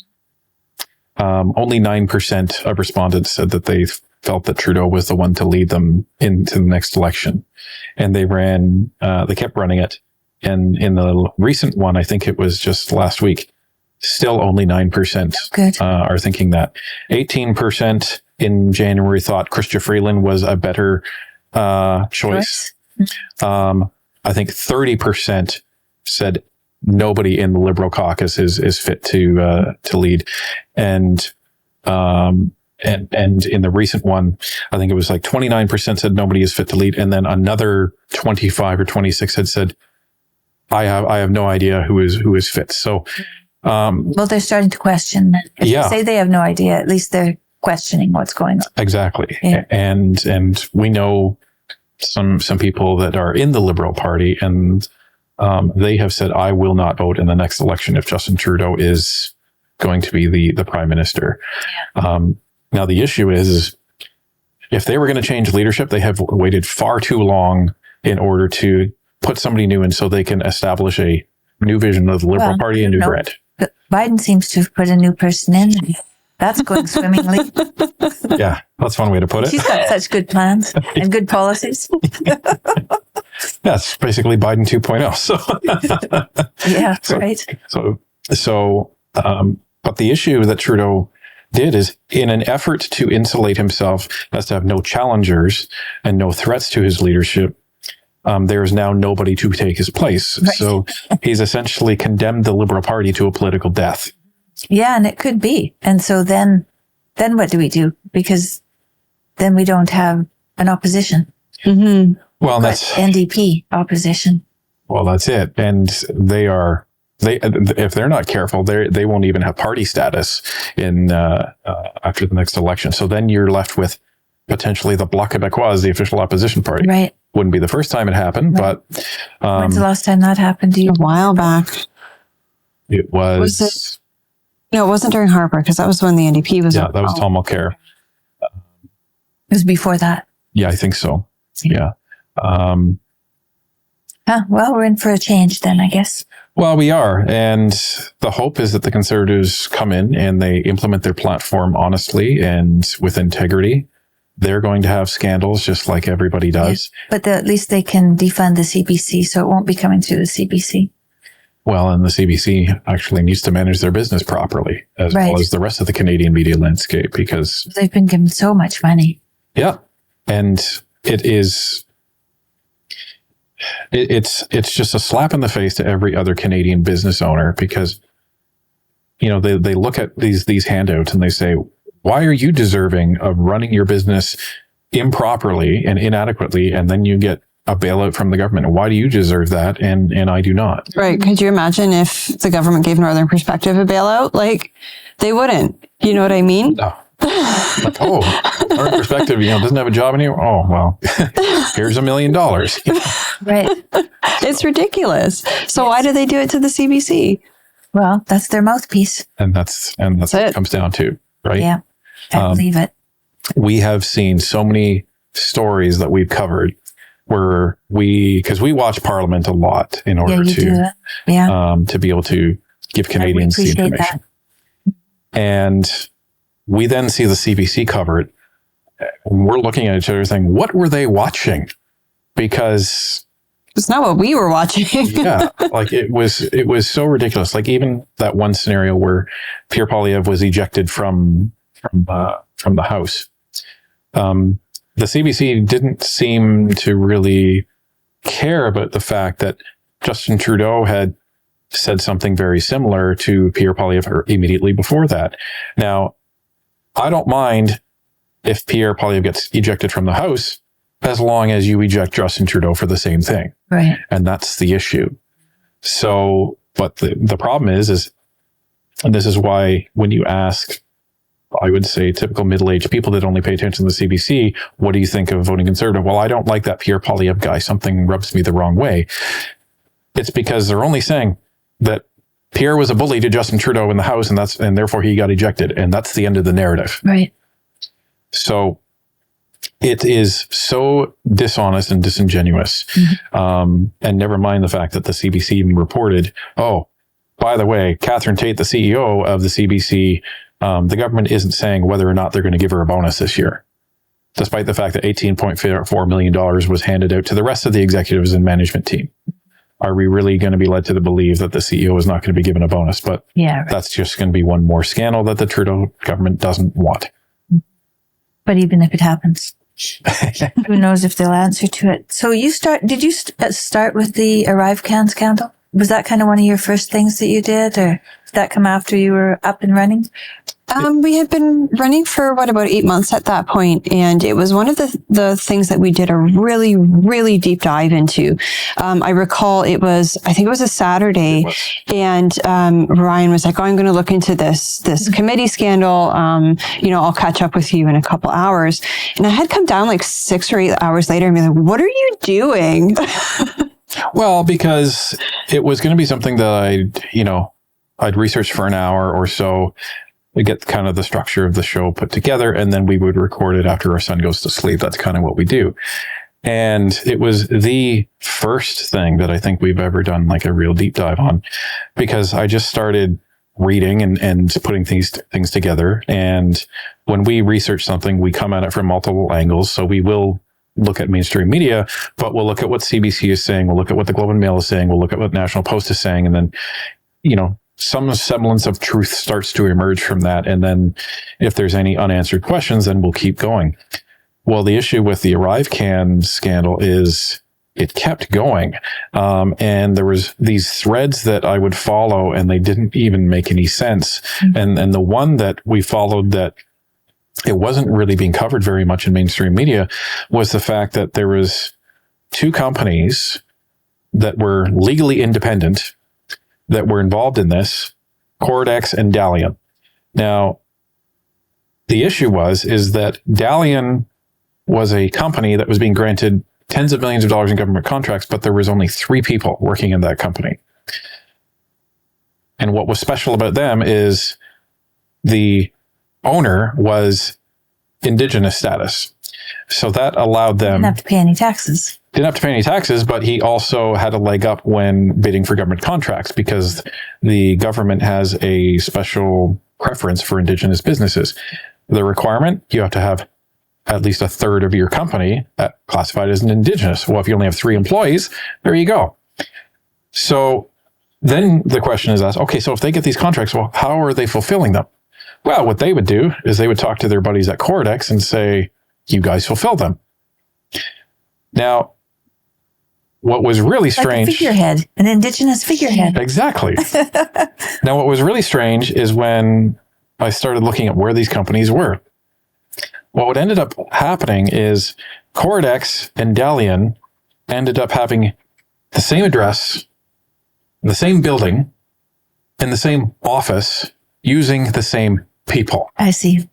only 9% of respondents said that they felt that Trudeau was the one to lead them into the next election. And they kept running it. And in the recent one, I think it was just last week, Still only 9% Good. are thinking that. 18% in January thought Chrystia Freeland was a better choice. I think 30% said nobody in the Liberal caucus is fit to lead, and in the recent one, I think it was like 29% said nobody is fit to lead, and then another 25 or 26 had said, I have no idea who is fit. So, well, they're starting to question. If they say they have no idea, at least they're questioning what's going on. Exactly, yeah. and we know some people that are in the Liberal Party, and they have said, I will not vote in the next election if Justin Trudeau is going to be the Prime Minister. Yeah. Now, the issue is if they were going to change leadership, they have waited far too long in order to put somebody new in so they can establish a new vision of the Liberal Party and new brand. Biden seems to have put a new person in. That's going swimmingly. Yeah, that's one way to put it. She's got such good plans and good policies. Yeah, it's basically Biden 2.0. So yeah, right. So, but the issue that Trudeau did is, in an effort to insulate himself as to have no challengers and no threats to his leadership, there is now nobody to take his place. Right. So he's essentially condemned the Liberal Party to a political death. Yeah, and it could be. And so then what do we do? Because then we don't have an opposition. Mm-hmm. Well, that's NDP opposition. Well, that's it. And if they're not careful, they won't even have party status in after the next election. So then you're left with potentially the Bloc Québécois, the official opposition party. Right. Wouldn't be the first time it happened, right. but when's the last time that happened to you? A while back. It was. No, it wasn't during Harper, because that was when the NDP was. Yeah, that was Tom Mulcair. It was before that. Yeah, I think so. Yeah. Well, we're in for a change then, I guess. Well, we are. And the hope is that the Conservatives come in and they implement their platform honestly and with integrity. They're going to have scandals just like everybody does. Yeah, but at least they can defund the CBC, so it won't be coming through the CBC. Well, and the CBC actually needs to manage their business properly, as well as the rest of the Canadian media landscape, because they've been given so much money. Yeah. And it's just a slap in the face to every other Canadian business owner, because, you know, they look at these handouts and they say, why are you deserving of running your business improperly and inadequately, and then you get a bailout from the government? Why do you deserve that and I do not? Right. Could you imagine if the government gave Northern Perspective a bailout? Like, they wouldn't. You know what I mean? No. Like, Northern Perspective, doesn't have a job anymore. Oh, well, here's $1 million. Right. It's ridiculous. So why do they do it to the CBC? Well, that's their mouthpiece. And that's what it comes down to, right? Yeah. I believe it. We have seen so many stories that we've covered where because we watch Parliament a lot in order to be able to give Canadians the information. That. And we then see the CBC cover it. And we're looking at each other saying, what were they watching? Because it's not what we were watching. Yeah. Like it was so ridiculous. Like even that one scenario where Pierre Poilievre was ejected from the House. The CBC didn't seem to really care about the fact that Justin Trudeau had said something very similar to Pierre Poilievre immediately before that. Now, I don't mind if Pierre Poilievre gets ejected from the House, as long as you eject Justin Trudeau for the same thing. Right. And that's the issue. So, but the problem is, and this is why when you ask, I would say, typical middle-aged people that only pay attention to the CBC, what do you think of voting Conservative? Well, I don't like that Pierre Poilievre guy. Something rubs me the wrong way. It's because they're only saying that Pierre was a bully to Justin Trudeau in the House, and therefore he got ejected. And that's the end of the narrative. Right. So it is so dishonest and disingenuous. Mm-hmm. And never mind the fact that the CBC even reported, oh, by the way, Catherine Tate, the CEO of the CBC, the government isn't saying whether or not they're going to give her a bonus this year, despite the fact that $18.4 million was handed out to the rest of the executives and management team. are we really going to be led to believe that the CEO is not going to be given a bonus? But that's just going to be one more scandal that the Trudeau government doesn't want. But even if it happens, who knows if they'll answer to it. So did you start with the ArriveCan scandal? Was that kind of one of your first things that you did, or did that come after you were up and running? We had been running for about 8 months at that point, and it was one of the things that we did a really, really deep dive into. I recall I think it was a Saturday, and Ryan was like, "Oh, I'm going to look into this committee scandal. I'll catch up with you in a couple hours." And I had come down like 6 or 8 hours later and be like, "What are you doing?" Well, because it was going to be something that I'd researched for an hour or so. We get kind of the structure of the show put together, and then we would record it after our son goes to sleep. That's kind of what we do. And it was the first thing that I think we've ever done like a real deep dive on, because I just started reading and putting things together. And when we research something, we come at it from multiple angles. So we will look at mainstream media, but we'll look at what CBC is saying. We'll look at what the Globe and Mail is saying. We'll look at what National Post is saying. And then, some semblance of truth starts to emerge from that. And then if there's any unanswered questions, then we'll keep going. Well, the issue with the ArriveCan scandal is it kept going. And there was these threads that I would follow, and they didn't even make any sense. Mm-hmm. And the one that we followed that it wasn't really being covered very much in mainstream media was the fact that there was 2 companies that were legally independent that were involved in this, Cordex and Dalian. Now, the issue is that Dalian was a company that was being granted tens of millions of dollars in government contracts, but there was only 3 people working in that company. And what was special about them is the owner was Indigenous status. So that allowed them... Didn't have to pay any taxes. Didn't have to pay any taxes, but he also had a leg up when bidding for government contracts, because the government has a special preference for Indigenous businesses. The requirement, you have to have at least a third of your company classified as an Indigenous. Well, if you only have 3 employees, there you go. So then the question is asked, okay, so if they get these contracts, well, how are they fulfilling them? Well, what they would do is they would talk to their buddies at Cordex and say, you guys fulfill them. Now, what was really strange... Like a figurehead, an Indigenous figurehead. Exactly. Now, what was really strange is when I started looking at where these companies were. What ended up happening is Cordex and Dalian ended up having the same address, the same building, and the same office using the same people. I see.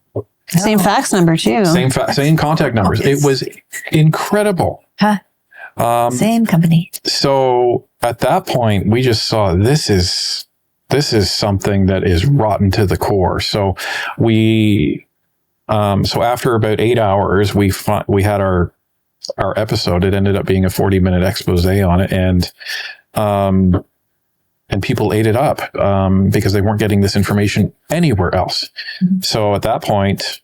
Same fax number, too. Same contact numbers. It was incredible. Huh. Same company. So at that point, we just saw this is something that is rotten to the core. So so after about 8 hours, we had our episode. It ended up being a 40-minute expose on it, and people ate it up because they weren't getting this information anywhere else. Mm-hmm. So at that point,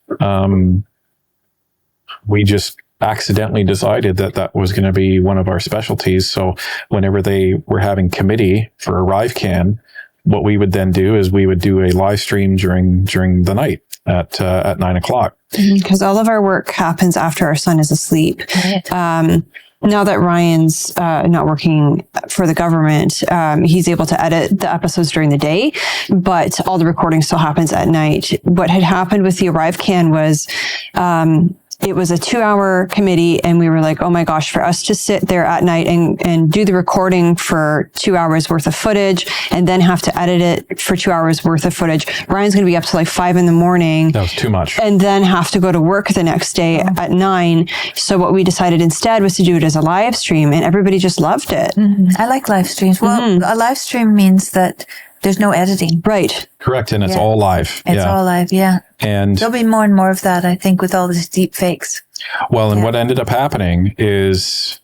we just accidentally decided that was going to be one of our specialties. So whenever they were having committee for ArriveCan, what we would then do is we would do a live stream during the night at 9:00. Because all of our work happens after our son is asleep. Right. Now that Ryan's not working for the government, he's able to edit the episodes during the day, but all the recording still happens at night. What had happened with the ArriveCan was it was a 2-hour committee, and we were like, oh my gosh, for us to sit there at night and do the recording for 2 hours worth of footage and then have to edit it for 2 hours worth of footage. Ryan's going to be up to like 5 a.m. That was too much. And then have to go to work the next day at 9. So what we decided instead was to do it as a live stream, and everybody just loved it. Mm-hmm. I like live streams. Well, a live stream means that there's no editing. Right. Correct. And it's all live. It's all live. Yeah. And there'll be more and more of that, I think, with all these deep fakes. Well, and what ended up happening is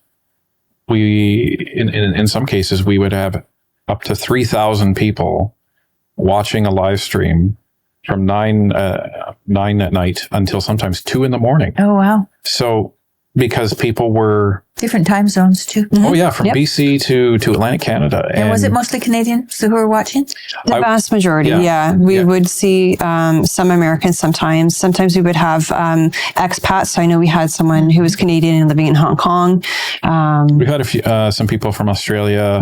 in some cases, we would have up to 3,000 people watching a live stream from 9 at night until sometimes 2 a.m. Oh, wow. So because people were Different time zones too. Oh yeah, from BC to Atlantic Canada. And was it mostly Canadians who were watching? The vast majority, yeah. We would see some Americans sometimes. Sometimes we would have expats. So I know we had someone who was Canadian and living in Hong Kong. We've had a few, some people from Australia,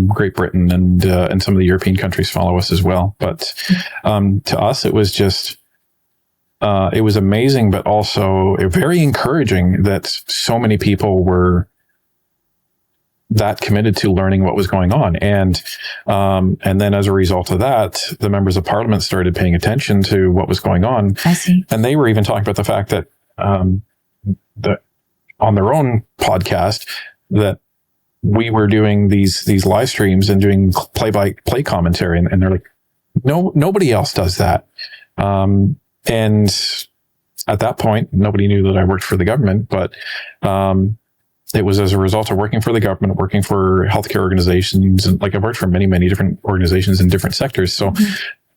Great Britain, and some of the European countries follow us as well. But to us, it was just... it was amazing, but also very encouraging that so many people were that committed to learning what was going on. And then as a result of that, the members of parliament started paying attention to what was going on. I see. And they were even talking about the fact that, that on their own podcast, that we were doing these live streams and doing play-by-play commentary. And they're like, no, nobody else does that. And at that point, nobody knew that I worked for the government, but it was as a result of working for the government, working for healthcare organizations, and like I've worked for many, many different organizations in different sectors. So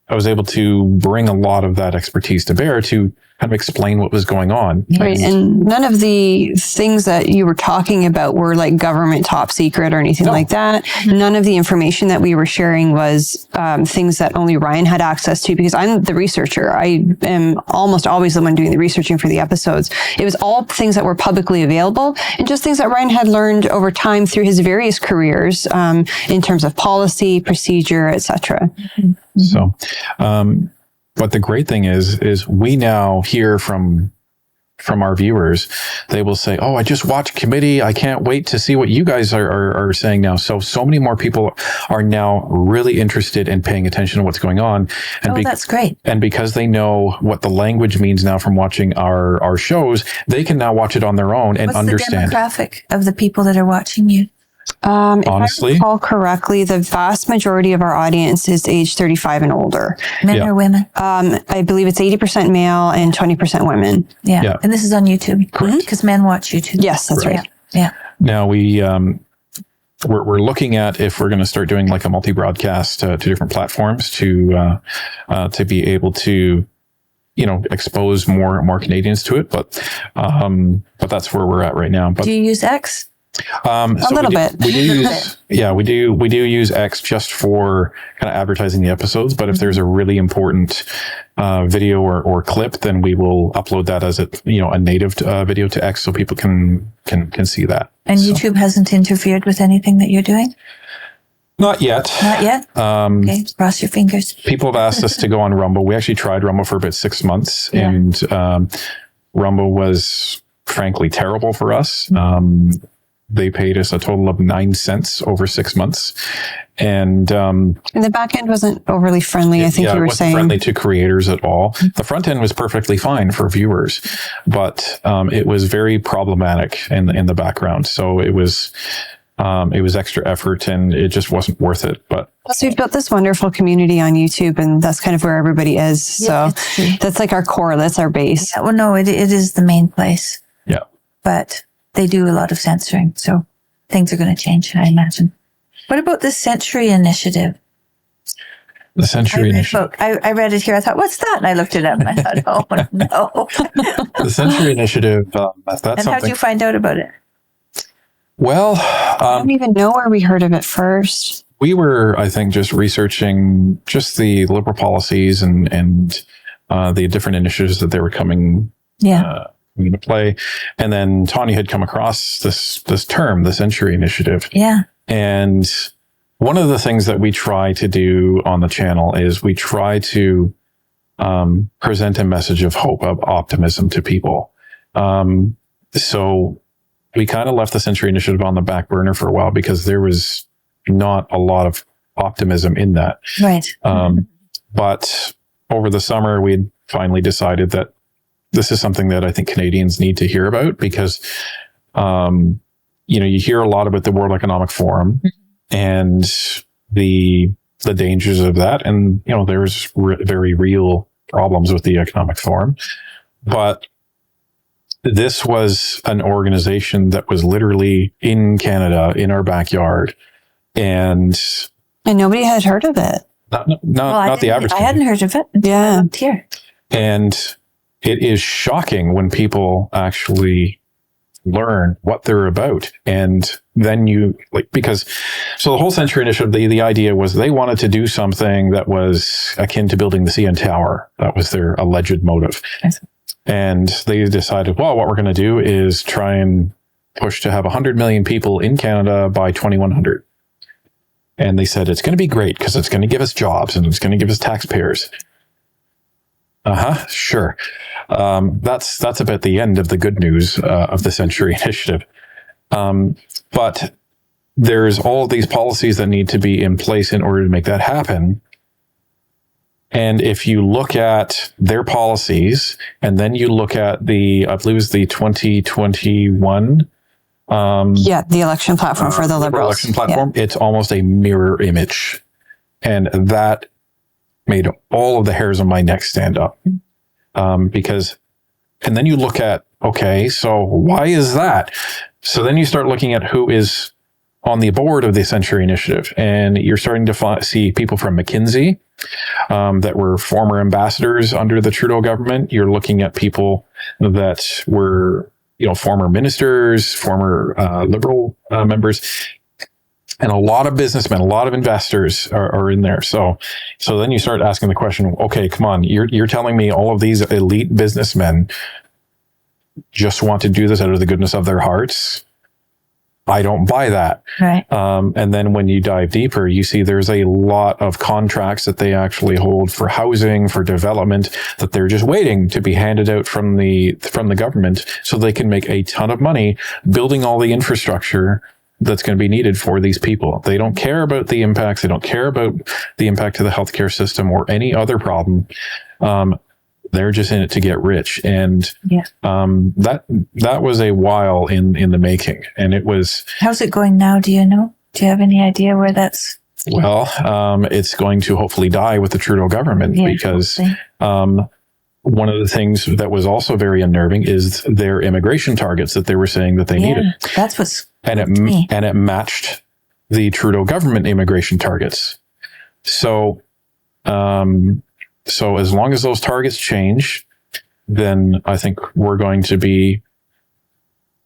I was able to bring a lot of that expertise to bear to kind of explain what was going on. Right. And none of the things that you were talking about were like government top secret or anything like that. None of the information that we were sharing was things that only Ryan had access to, because I'm the researcher. I am almost always the one doing the researching for the episodes. It was all things that were publicly available and just things that Ryan had learned over time through his various careers in terms of policy, procedure, etc. So, but the great thing is we now hear from our viewers. They will say, "Oh, I just watched committee. I can't wait to see what you guys are saying now." So many more people are now really interested in paying attention to what's going on. And that's great. And because they know what the language means now from watching our shows, they can now watch it on their own and understand. What's the demographic of the people that are watching you? Honestly, if I recall correctly, the vast majority of our audience is age 35 and older. Men or women? I believe it's 80% male and 20% women. Yeah. And this is on YouTube. Correct. Because men watch YouTube. Yes, that's right. Yeah. Now we're looking at if we're going to start doing like a multi-broadcast to different platforms to be able to, expose more Canadians to it. But that's where we're at right now. But do you use X? A little bit. We do use X just for kind of advertising the episodes. But if there's a really important video or clip, then we will upload that as a native video to X so people can see that. And YouTube hasn't interfered with anything that you're doing? Not yet. Not yet? Okay, cross your fingers. People have asked us to go on Rumble. We actually tried Rumble for about 6 months, and Rumble was frankly terrible for us. They paid us a total of 9 cents over 6 months. And the back end wasn't overly friendly, I think you were saying. It wasn't friendly to creators at all. The front end was perfectly fine for viewers, but it was very problematic in the background. So it was extra effort and it just wasn't worth it. But plus, we've built this wonderful community on YouTube, and that's kind of where everybody is. So that's like our core, that's our base. Yeah, well, no, it is the main place. Yeah. But they do a lot of censoring, so things are going to change, I imagine. What about the Century Initiative? The Century Initiative. I read it here. I thought, what's that? And I looked it up and I thought, oh, no. The Century Initiative, that's something. And how did you find out about it? Well, I don't even know where we heard of it first. We were, I think, just researching just the Liberal policies and the different initiatives that they were coming into play. And then Tanya had come across this term, the Century Initiative. Yeah. And one of the things that we try to do on the channel is we try to present a message of hope, of optimism to people. So we kind of left the Century Initiative on the back burner for a while because there was not a lot of optimism in that. Right. But over the summer, we had finally decided that this is something that I think Canadians need to hear about because, you hear a lot about the World Economic Forum and the dangers of that. And, there's very real problems with the Economic Forum. But this was an organization that was literally in Canada, in our backyard. And nobody had heard of it. Not the average. I hadn't heard of it. Yeah. Here. And it is shocking when people actually learn what they're about. And then so the whole Century Initiative, the idea was they wanted to do something that was akin to building the CN Tower. That was their alleged motive. And they decided, well, what we're going to do is try and push to have 100 million people in Canada by 2100. And they said, it's going to be great because it's going to give us jobs and it's going to give us taxpayers. Sure. That's about the end of the good news of the Century Initiative. But there's all of these policies that need to be in place in order to make that happen. And if you look at their policies, and then you look at I believe it was the 2021 the election platform for the Liberals. Election platform. Yeah. It's almost a mirror image. And that made all of the hairs on my neck stand up. And then you look at, okay, so why is that? So then you start looking at who is on the board of the Century Initiative. And you're starting to see people from McKinsey that were former ambassadors under the Trudeau government. You're looking at people that were former ministers, former Liberal members, and a lot of businessmen, a lot of investors are in there. So then you start asking the question, okay, come on, you're telling me all of these elite businessmen just want to do this out of the goodness of their hearts? I don't buy that. Right. And then when you dive deeper, you see there's a lot of contracts that they actually hold for housing, for development, that they're just waiting to be handed out from the government so they can make a ton of money building all the infrastructure that's going to be needed for these people. They don't care about the impacts. They don't care about the impact to the healthcare system or any other problem. They're just in it to get rich. And that was a while in the making. And it was... How's it going now? Do you know? Do you have any idea where that's... Well, it's going to hopefully die with the Trudeau government because one of the things that was also very unnerving is their immigration targets that they were saying that they needed. That's what's... And it matched the Trudeau government immigration targets. So as long as those targets change, then I think we're going to be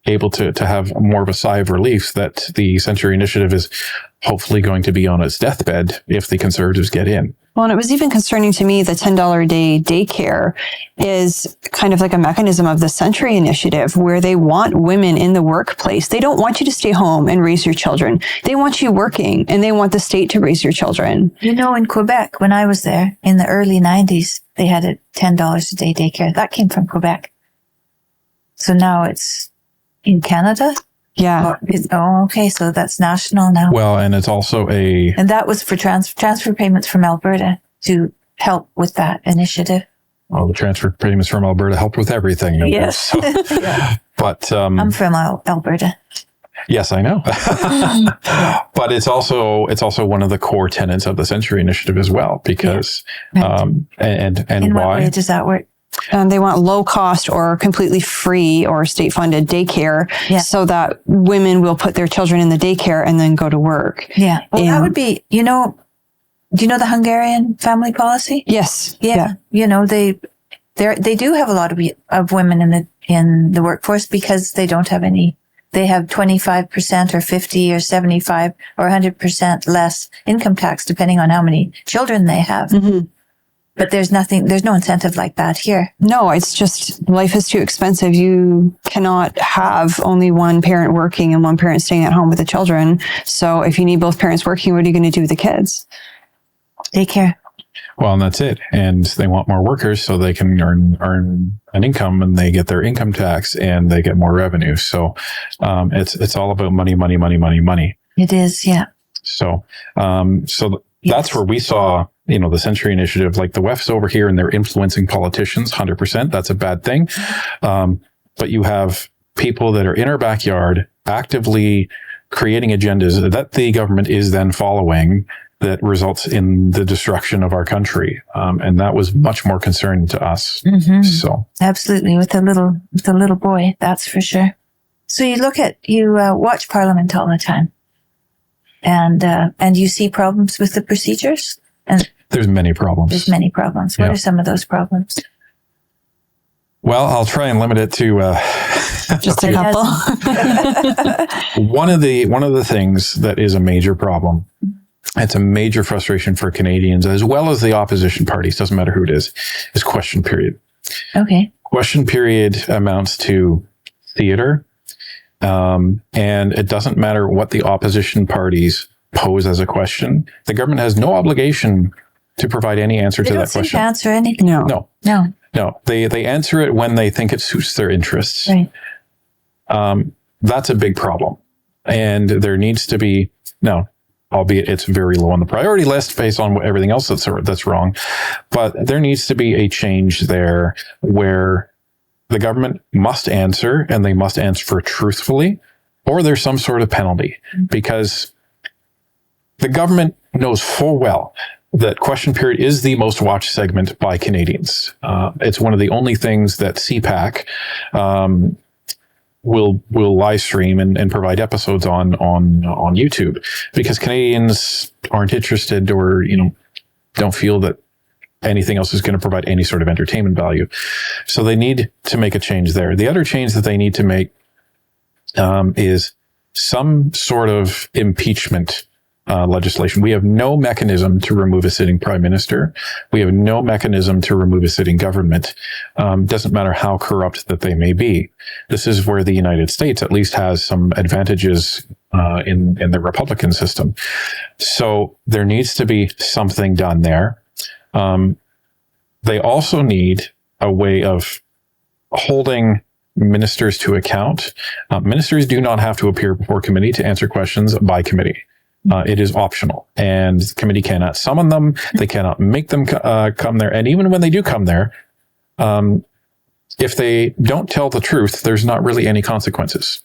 able to have more of a sigh of relief that the Century Initiative is hopefully going to be on its deathbed if the Conservatives get in. Well, and it was even concerning to me, the $10 a day daycare is kind of like a mechanism of the Century Initiative where they want women in the workplace. They don't want you to stay home and raise your children. They want you working and they want the state to raise your children. In Quebec, when I was there in the early 90s, they had a $10 a day daycare. That came from Quebec. So now it's in Canada. Yeah. Okay. So that's national now. Well, and it's also and that was for transfer payments from Alberta to help with that initiative. Well, the transfer payments from Alberta help with everything. Yes. So. But I'm from Alberta. Yes, I know. But it's also one of the core tenets of the Century Initiative as well, because and in why? What way does that work? They want low cost or completely free or state funded daycare so that women will put their children in the daycare and then go to work. Yeah. Well, that would be, do you know the Hungarian family policy? Yes. Yeah. They do have a lot of women in the workforce because they don't have any. They have 25% or 50 or 75 or 100% less income tax depending on how many children they have. Mm-hmm. But there's no incentive like that here. No, it's just life is too expensive. You cannot have only one parent working and one parent staying at home with the children. So if you need both parents working, what are you going to do with the kids? Daycare. Well, and that's it. And they want more workers so they can earn an income and they get their income tax and they get more revenue. So it's all about money, money, money, money, money. It is, yeah. So that's where we saw the Century Initiative, like the WEF's over here and they're influencing politicians 100%. That's a bad thing. But you have people that are in our backyard actively creating agendas that the government is then following that results in the destruction of our country. And that was much more concerning to us. Mm-hmm. So absolutely. With the little boy, that's for sure. So you watch Parliament all the time and you see problems with the procedures. And there's many problems. What are some of those problems? Well, I'll try and limit it to Just a couple. one of the things that is a major problem. It's a major frustration for Canadians as well as the opposition parties. Doesn't matter who it is question period. Okay. Question period amounts to theater. And it doesn't matter what the opposition parties pose as a question. The government has no obligation to provide any answer to that question. They don't answer anything. No. No. They answer it when they think it suits their interests. Right. That's a big problem. And there needs to be, albeit it's very low on the priority list based on everything else that's wrong. But there needs to be a change there where the government must answer, and they must answer truthfully, or there's some sort of penalty, because the government knows full well that question period is the most watched segment by Canadians. It's one of the only things that CPAC will live stream and provide episodes on YouTube, because Canadians aren't interested or, don't feel that anything else is going to provide any sort of entertainment value. So they need to make a change there. The other change that they need to make is some sort of impeachment legislation. We have no mechanism to remove a sitting prime minister. We have no mechanism to remove a sitting government. Doesn't matter how corrupt that they may be. This is where the United States at least has some advantages in the Republican system. So there needs to be something done there. They also need a way of holding ministers to account. Ministers do not have to appear before committee to answer questions by committee. It is optional, and the committee cannot summon them. They cannot make them come there. And even when they do come there, if they don't tell the truth, there's not really any consequences.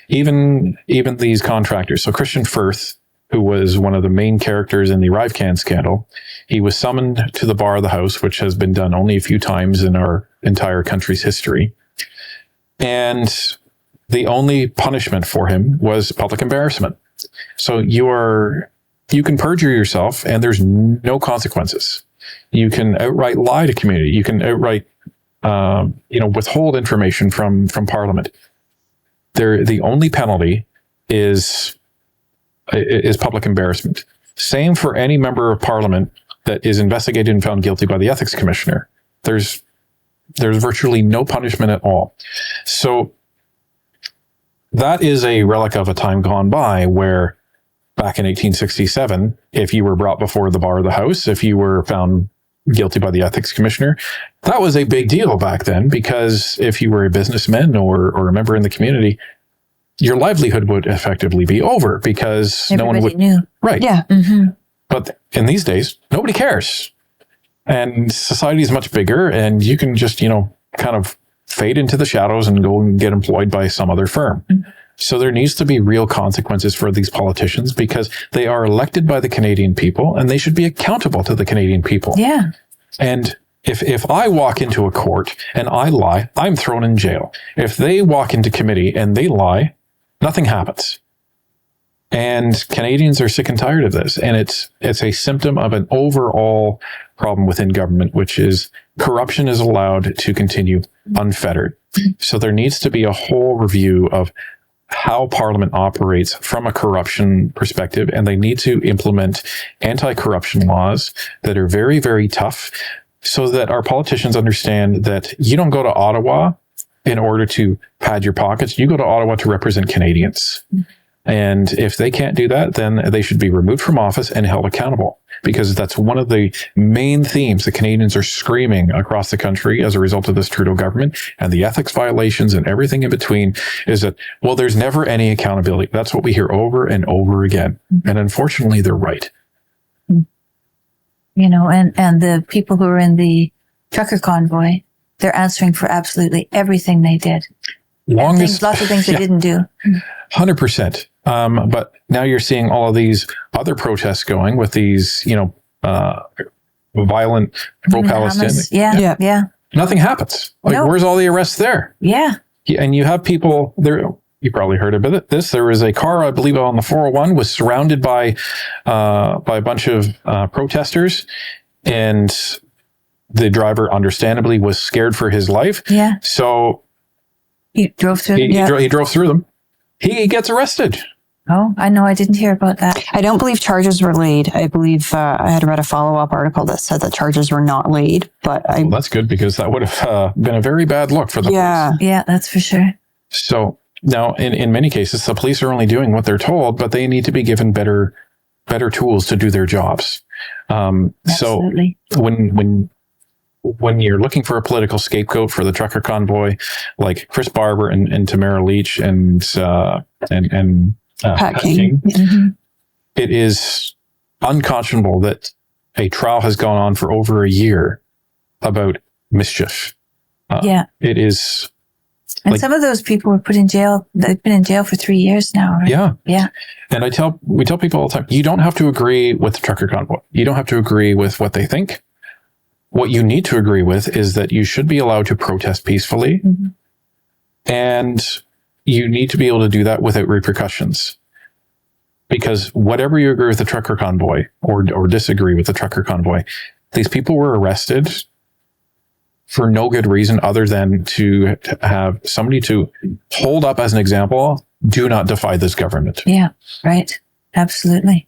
Even these contractors. So Christian Firth, who was one of the main characters in the ArriveCAN scandal, he was summoned to the bar of the House, which has been done only a few times in our entire country's history. And the only punishment for him was public embarrassment. So you can perjure yourself and there's no consequences. You can outright lie to community. You can outright, withhold information from Parliament. The only penalty is public embarrassment. Same for any member of Parliament that is investigated and found guilty by the Ethics Commissioner. There's virtually no punishment at all. So that is a relic of a time gone by where back in 1867, if you were brought before the bar of the House, if you were found guilty by the Ethics Commissioner, that was a big deal back then, because if you were a businessman or a member in the community, your livelihood would effectively be over, because everybody no one would knew. Right. Yeah. Mm-hmm. But in these days, nobody cares. And society is much bigger, and you can just, kind of fade into the shadows and go and get employed by some other firm. Mm-hmm. So there needs to be real consequences for these politicians, because they are elected by the Canadian people and they should be accountable to the Canadian people. Yeah. And if I walk into a court and I lie, I'm thrown in jail. If they walk into committee and they lie, nothing happens. And Canadians are sick and tired of this. And it's a symptom of an overall problem within government, which is corruption is allowed to continue unfettered. So there needs to be a whole review of how Parliament operates from a corruption perspective. And they need to implement anti-corruption laws that are very, very tough, so that our politicians understand that you don't go to Ottawa in order to pad your pockets. You go to Ottawa to represent Canadians. And if they can't do that, then they should be removed from office and held accountable, because that's one of the main themes the Canadians are screaming across the country as a result of this Trudeau government and the ethics violations and everything in between, is that, well, there's never any accountability. That's what we hear over and over again. And unfortunately, they're right. And the people who are in the trucker convoy, they're answering for absolutely everything they did. Lots of things they didn't do. 100%. But now you're seeing all of these other protests going with these, violent pro-Palestinian. Yeah. Nothing happens. Where's all the arrests there? Yeah. And you have people there. You probably heard about this. There was a car, I believe, on the 401 was surrounded by a bunch of protesters, and the driver understandably was scared for his life. Yeah. So He drove through. he drove through them. He gets arrested. Oh, I know. I didn't hear about that. I don't believe charges were laid. I believe I had read a follow-up article that said that charges were not laid, but Well, that's good, because that would have been a very bad look for the yeah. police. Yeah, that's for sure. So now, in many cases, the police are only doing what they're told, but they need to be given better tools to do their jobs. So Absolutely. when you're looking for a political scapegoat for the trucker convoy, like Chris Barber and Tamara Leach and Pat King. Mhm. it is unconscionable that a trial has gone on for over a year about mischief. Yeah. It is. And like- some of those people were put in jail. They've been in jail for 3 years now, right? Yeah. Yeah. And we tell people all the time, you don't have to agree with the trucker convoy. You don't have to agree with what they think. What you need to agree with is that you should be allowed to protest peacefully. Mhm. And you need to be able to do that without repercussions. Because whatever you agree with the trucker convoy or disagree with the trucker convoy, these people were arrested for no good reason other than to have somebody to hold up as an example. Do not defy this government. Yeah. Right. Absolutely.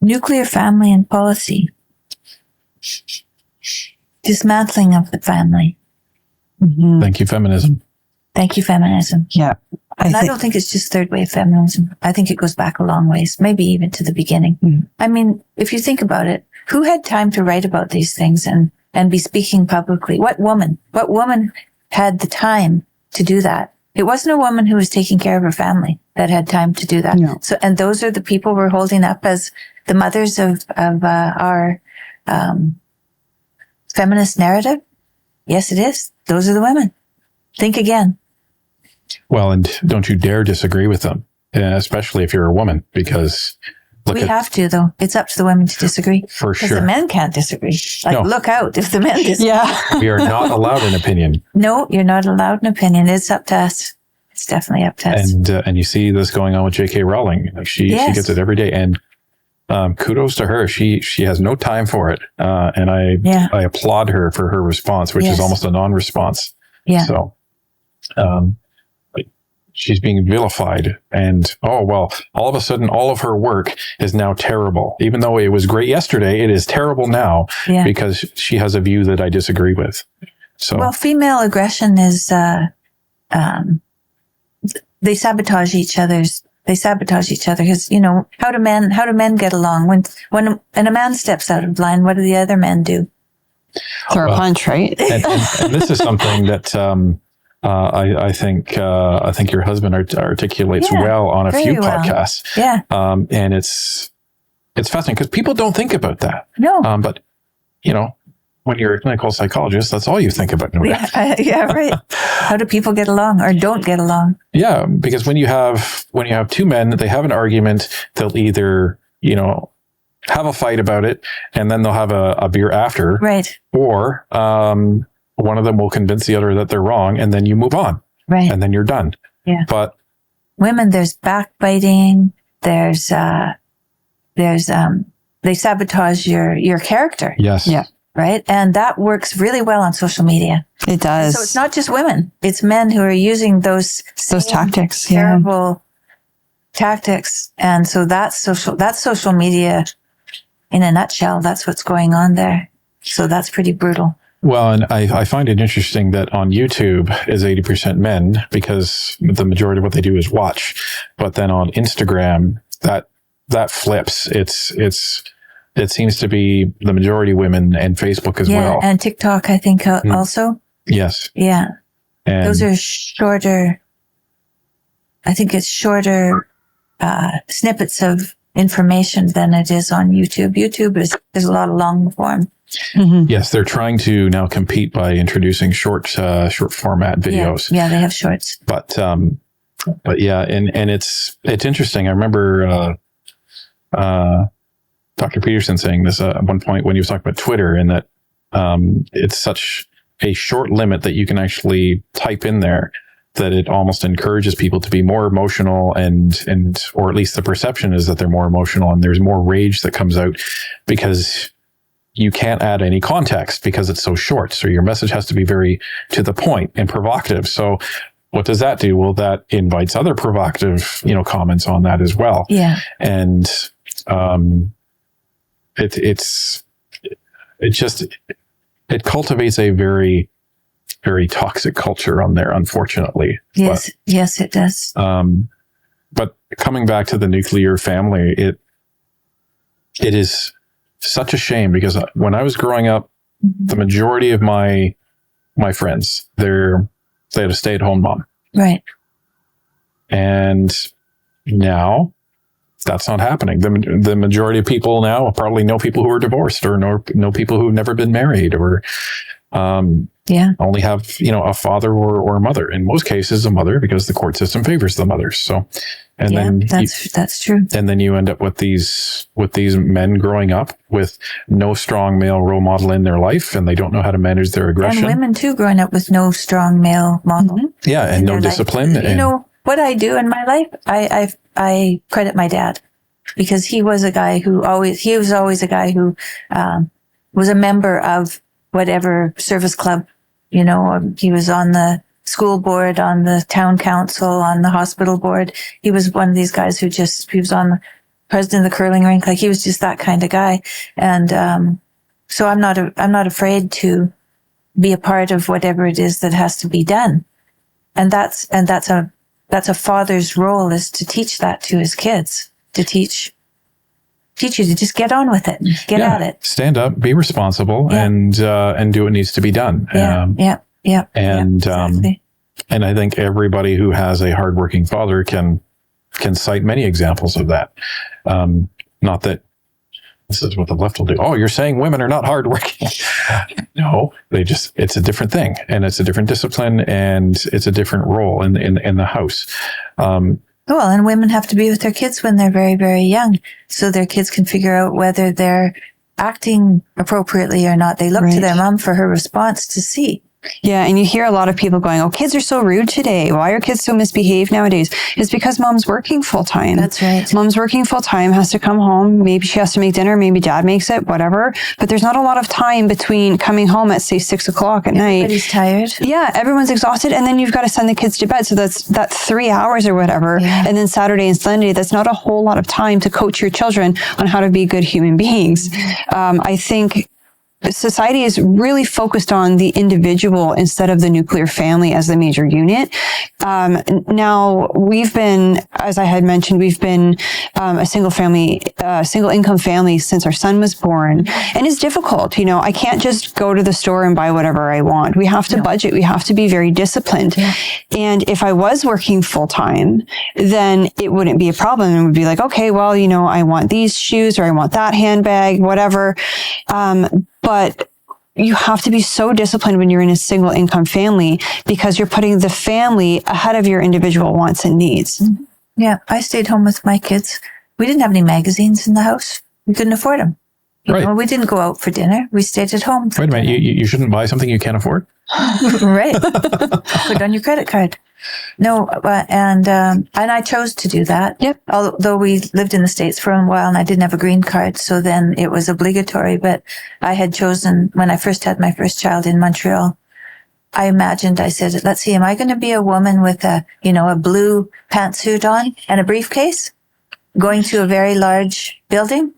Nuclear family and policy. Dismantling of the family. Mhm. Thank you, feminism. Thank you, feminism. Yeah. And I don't think it's just third wave feminism. I think it goes back a long ways, maybe even to the beginning. Mm. I mean, if you think about it, who had time to write about these things and be speaking publicly? What woman had the time to do that? It wasn't a woman who was taking care of her family that had time to do that. No. So, and those are the people we're holding up as the mothers of our feminist narrative. Yes, it is. Those are the women. Think again. Well, and don't you dare disagree with them, especially if you're a woman, because We have to, though. It's up to the women to disagree. For Because sure. the men can't disagree. Like, No. look out if the men disagree. Yeah. we are not allowed an opinion. No, you're not allowed an opinion. It's up to us. It's definitely up to us. And you see this going on with J.K. Rowling. Like she Yes. gets it every day. And kudos to her. She has no time for it. And I applaud her for her response, which Yes. is almost a non-response. Yeah. So like, she's being vilified. And, all of a sudden, all of her work is now terrible. Even though it was great yesterday, it is terrible now Yeah. because she has a view that I disagree with. So Well, female aggression is, they sabotage each other because, how do men get along? When a man steps out of line, what do the other men do? Throw a punch, right? and this is something that I think your husband articulates Yeah, well on a very few well. podcasts. Yeah. And it's fascinating because people don't think about that. No. But when you're a clinical psychologist, that's all you think about. Yeah, right. How do people get along or don't get along? Yeah, because when you have two men, they have an argument, they'll either, have a fight about it and then they'll have a beer after. Right. Or one of them will convince the other that they're wrong and then you move on. Right. And then you're done. Yeah. But Women, there's backbiting. They sabotage your character. yes. Yeah. Right. And that works really well on social media. It does. So it's not just women, it's men who are using those same tactics. Yeah. terrible tactics. And so that's social media in a nutshell. That's what's going on there. So that's pretty brutal. Well, and I find it interesting that on YouTube is 80% men because the majority of what they do is watch. But then on Instagram, that flips. It seems to be the majority women and Facebook as well. And TikTok, I think also. Yes. Yeah. And Those are shorter. I think it's shorter snippets of information than it is on YouTube. YouTube is a lot of long form. Mhm. yes, they're trying to now compete by introducing short format videos. Yeah, they have shorts. But yeah, and it's interesting. I remember Dr. Peterson saying this at one point when he was talking about Twitter, and that it's such a short limit that you can actually type in there that it almost encourages people to be more emotional and or at least the perception is that they're more emotional and there's more rage that comes out because you can't add any context because it's so short. So your message has to be very to the point and provocative. So what does that do? Well, that invites other provocative, comments on that as well. Yeah. And it cultivates a very, very toxic culture on there, unfortunately. Yes, yes, it does. But coming back to the nuclear family, it is such a shame because when I was growing up, the majority of my friends, they had a stay-at-home mom. Right. And now that's not happening. The majority of people now probably know people who are divorced or know people who've never been married or only have, a father or a mother. In most cases, a mother, because the court system favors the mothers. So, that's true. And then you end up with these men growing up with no strong male role model in their life, and they don't know how to manage their aggression. And women too, growing up with no strong male model. Mm-hmm. Yeah, and no discipline. What I do in my life, I credit my dad, because he was a guy who was always a guy who was a member of whatever service club. He was on the school board, on the town council, on the hospital board. He was one of these guys he was on the president of the curling rink. Like, he was just that kind of guy. And so I'm not afraid to be a part of whatever it is that has to be done. And that's a father's role, is to teach that to his kids, to teach you to just get on with it, get at it, stand up, be responsible, and do what needs to be done. Exactly. And I think everybody who has a hardworking father can cite many examples of that. Not that this is what the left will do. Oh, you're saying women are not hardworking. No, it's a different thing, and it's a different discipline, and it's a different role in the house. Well, and women have to be with their kids when they're very, very young, so their kids can figure out whether they're acting appropriately or not. They look to their mom for her response to see. Yeah, and you hear a lot of people going, "Oh, kids are so rude today. Why are kids so misbehaved nowadays?" It's because mom's working full time. That's right. Mom's working full time, has to come home. Maybe she has to make dinner. Maybe dad makes it, whatever. But there's not a lot of time between coming home at, say, 6:00 at night. Everybody's tired. Yeah, everyone's exhausted. And then you've got to send the kids to bed. So that's 3 hours or whatever. Yeah. And then Saturday and Sunday, that's not a whole lot of time to coach your children on how to be good human beings. I think society is really focused on the individual instead of the nuclear family as the major unit. Now we've been, as I had mentioned, a single income family since our son was born. And it's difficult. I can't just go to the store and buy whatever I want. We have to budget. We have to be very disciplined. Yeah. And if I was working full time, then it wouldn't be a problem. It would be like, okay, well, I want these shoes, or I want that handbag, whatever. But you have to be so disciplined when you're in a single income family, because you're putting the family ahead of your individual wants and needs. Yeah. I stayed home with my kids. We didn't have any magazines in the house. We couldn't afford them. We didn't go out for dinner. We stayed at home. Wait a minute. You shouldn't buy something you can't afford? Right. Put on your credit card. No, and I chose to do that. Yep. Although we lived in the States for a while and I didn't have a green card, so then it was obligatory. But I had chosen, when I first had my first child in Montreal, I said, let's see, am I going to be a woman with a blue pantsuit on and a briefcase going to a very large building?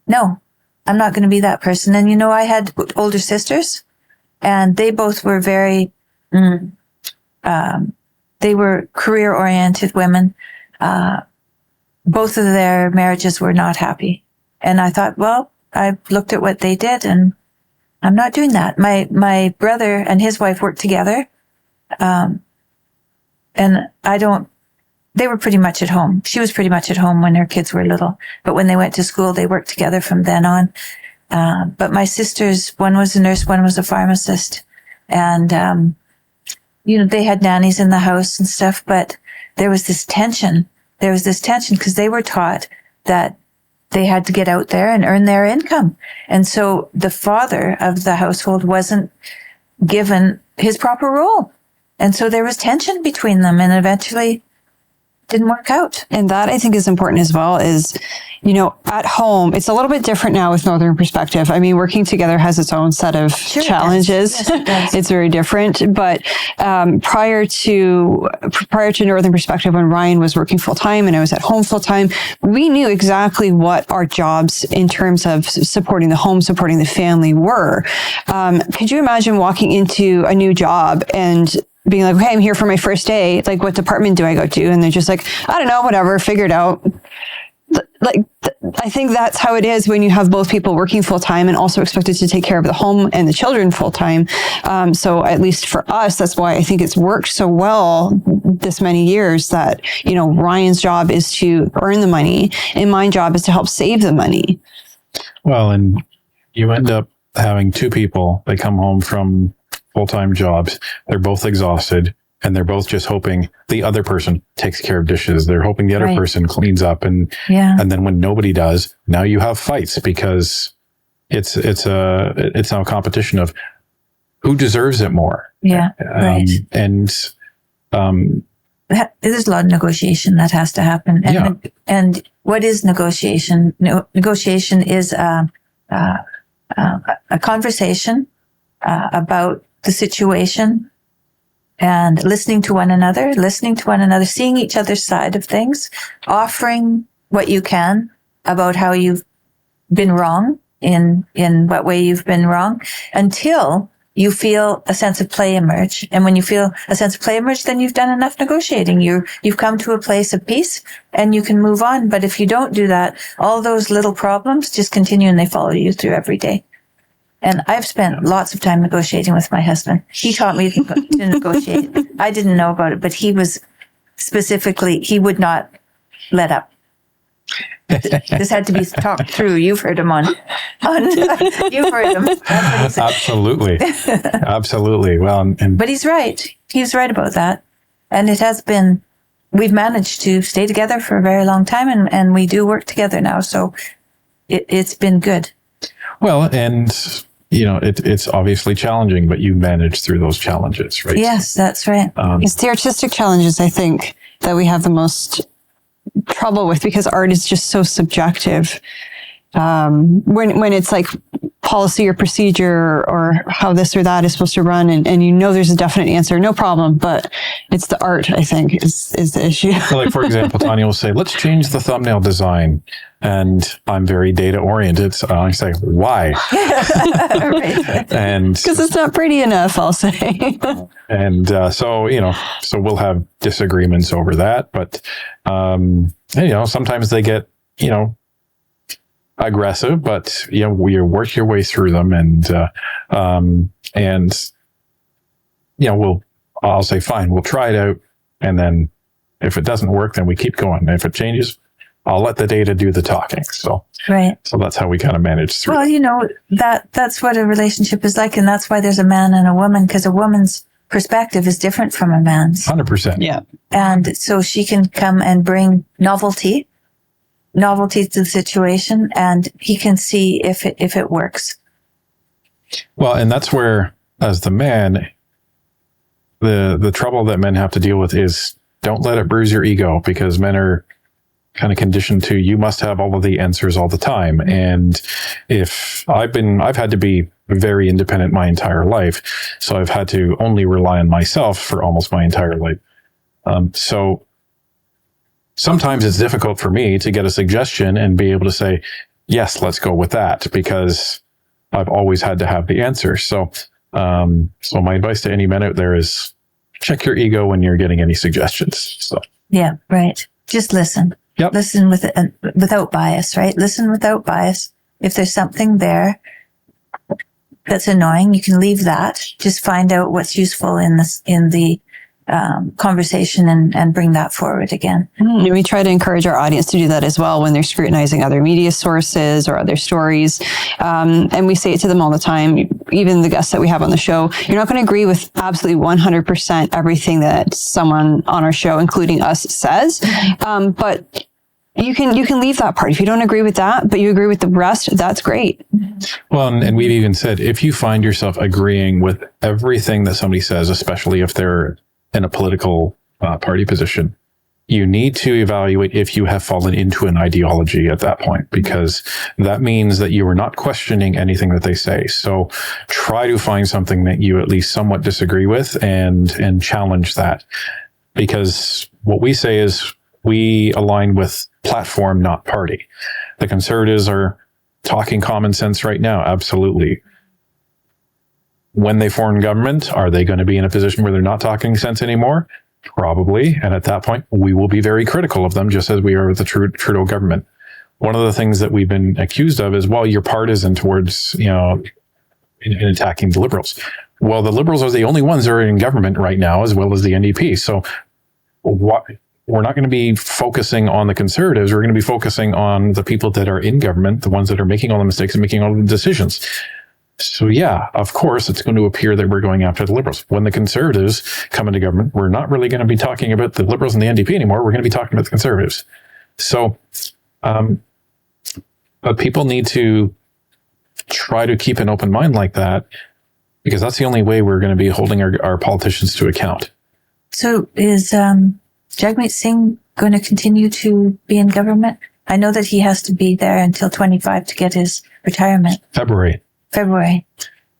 No, I'm not going to be that person. And I had older sisters, and they both were very, they were career-oriented women. Both of their marriages were not happy. And I thought, well, I looked at what they did, and I'm not doing that. My brother and his wife worked together. And they were pretty much at home. She was pretty much at home when her kids were little. But when they went to school, they worked together from then on. But my sisters, one was a nurse, one was a pharmacist. And, they had nannies in the house and stuff, but there was this tension. Because they were taught that they had to get out there and earn their income. And so the father of the household wasn't given his proper role. And so there was tension between them. And eventually didn't work out. And that I think is important as well is, at home, it's a little bit different now with Northern perspective. I mean, working together has its own set of challenges. Yes, it does. It's very different. But prior to Northern perspective, when Ryan was working full time and I was at home full time, we knew exactly what our jobs in terms of supporting the home, supporting the family were. Could you imagine walking into a new job and being like, okay, I'm here for my first day. Like, what department do I go to? And they're just like, I don't know, whatever, figure it out. I think that's how it is when you have both people working full time and also expected to take care of the home and the children full time. So at least for us, that's why I think it's worked so well this many years that, Ryan's job is to earn the money and my job is to help save the money. Well, and you end up having two people that come home from full-time jobs. They're both exhausted and they're both just hoping the other person takes care of dishes. They're hoping the other person cleans up. And then when nobody does, now you have fights because it's now a competition of who deserves it more. Yeah. Right. There's a lot of negotiation that has to happen. And what is negotiation? Negotiation is a conversation about the situation and listening to one another, seeing each other's side of things, offering what you can about how you've been wrong in what way you've been wrong until you feel a sense of play emerge. And when you feel a sense of play emerge, then you've done enough negotiating. You've come to a place of peace and you can move on. But if you don't do that, all those little problems just continue and they follow you through every day. And I've spent lots of time negotiating with my husband. He taught me to negotiate. I didn't know about it, but he was specifically, he would not let up. This had to be talked through. You've heard him on you've heard him. Absolutely. Absolutely. Well, but he's right. He's right about that. And it has been, we've managed to stay together for a very long time and we do work together now. So it's been good. Well, and it's obviously challenging, but you manage through those challenges, right? Yes, that's right. It's the artistic challenges, I think, that we have the most trouble with because art is just so subjective. When it's like policy or procedure or how this or that is supposed to run and there's a definite answer, no problem, but it's the art, I think, is the issue. So like, for example, Tanya will say, let's change the thumbnail design. And I'm very data oriented. So I say, why? And because it's not pretty enough, I'll say. And so we'll have disagreements over that. But, sometimes they get, aggressive, but you work your way through them I'll say, fine, we'll try it out. And then if it doesn't work, then we keep going. And if it changes, I'll let the data do the talking. So that's how we kind of manage through. Well, that's what a relationship is like. And that's why there's a man and a woman, because a woman's perspective is different from a man's. 100%. Yeah. And so she can come and bring novelty to the situation, and he can see if it works. Well, and that's where, as the man, the trouble that men have to deal with is don't let it bruise your ego, because men are kind of conditioned to, you must have all of the answers all the time. And if I've had to be very independent my entire life, so I've had to only rely on myself for almost my entire life. So sometimes it's difficult for me to get a suggestion and be able to say, yes, let's go with that, because I've always had to have the answer. So my advice to any men out there is check your ego when you're getting any suggestions. So yeah, right. Just listen. Yep. Listen without bias, right? Listen without bias. If there's something there that's annoying, you can leave that. Just find out what's useful in the conversation and bring that forward again. And we try to encourage our audience to do that as well when they're scrutinizing other media sources or other stories. And we say it to them all the time, even the guests that we have on the show. You're not going to agree with absolutely 100% everything that someone on our show, including us, says. But you can leave that part. If you don't agree with that, but you agree with the rest, that's great. Well, and we've even said, if you find yourself agreeing with everything that somebody says, especially if they're in a political party position, you need to evaluate if you have fallen into an ideology at that point, because that means that you are not questioning anything that they say. So try to find something that you at least somewhat disagree with and challenge that. Because what we say is we align with platform, not party. The Conservatives are talking common sense right now. Absolutely. When they form government, are they going to be in a position where they're not talking sense anymore? Probably. And at that point, we will be very critical of them, just as we are with the Trudeau government. One of the things that we've been accused of is, well, you're partisan towards, in attacking the Liberals. Well, the Liberals are the only ones that are in government right now, as well as the NDP. So we're not going to be focusing on the Conservatives. We're going to be focusing on the people that are in government, the ones that are making all the mistakes and making all the decisions. So yeah, of course, it's going to appear that we're going after the Liberals. When the Conservatives come into government, we're not really going to be talking about the Liberals and the NDP anymore. We're going to be talking about the Conservatives. So, but people need to try to keep an open mind like that, because that's the only way we're going to be holding our politicians to account. So is Jagmeet Singh going to continue to be in government? I know that he has to be there until 25 to get his retirement. February.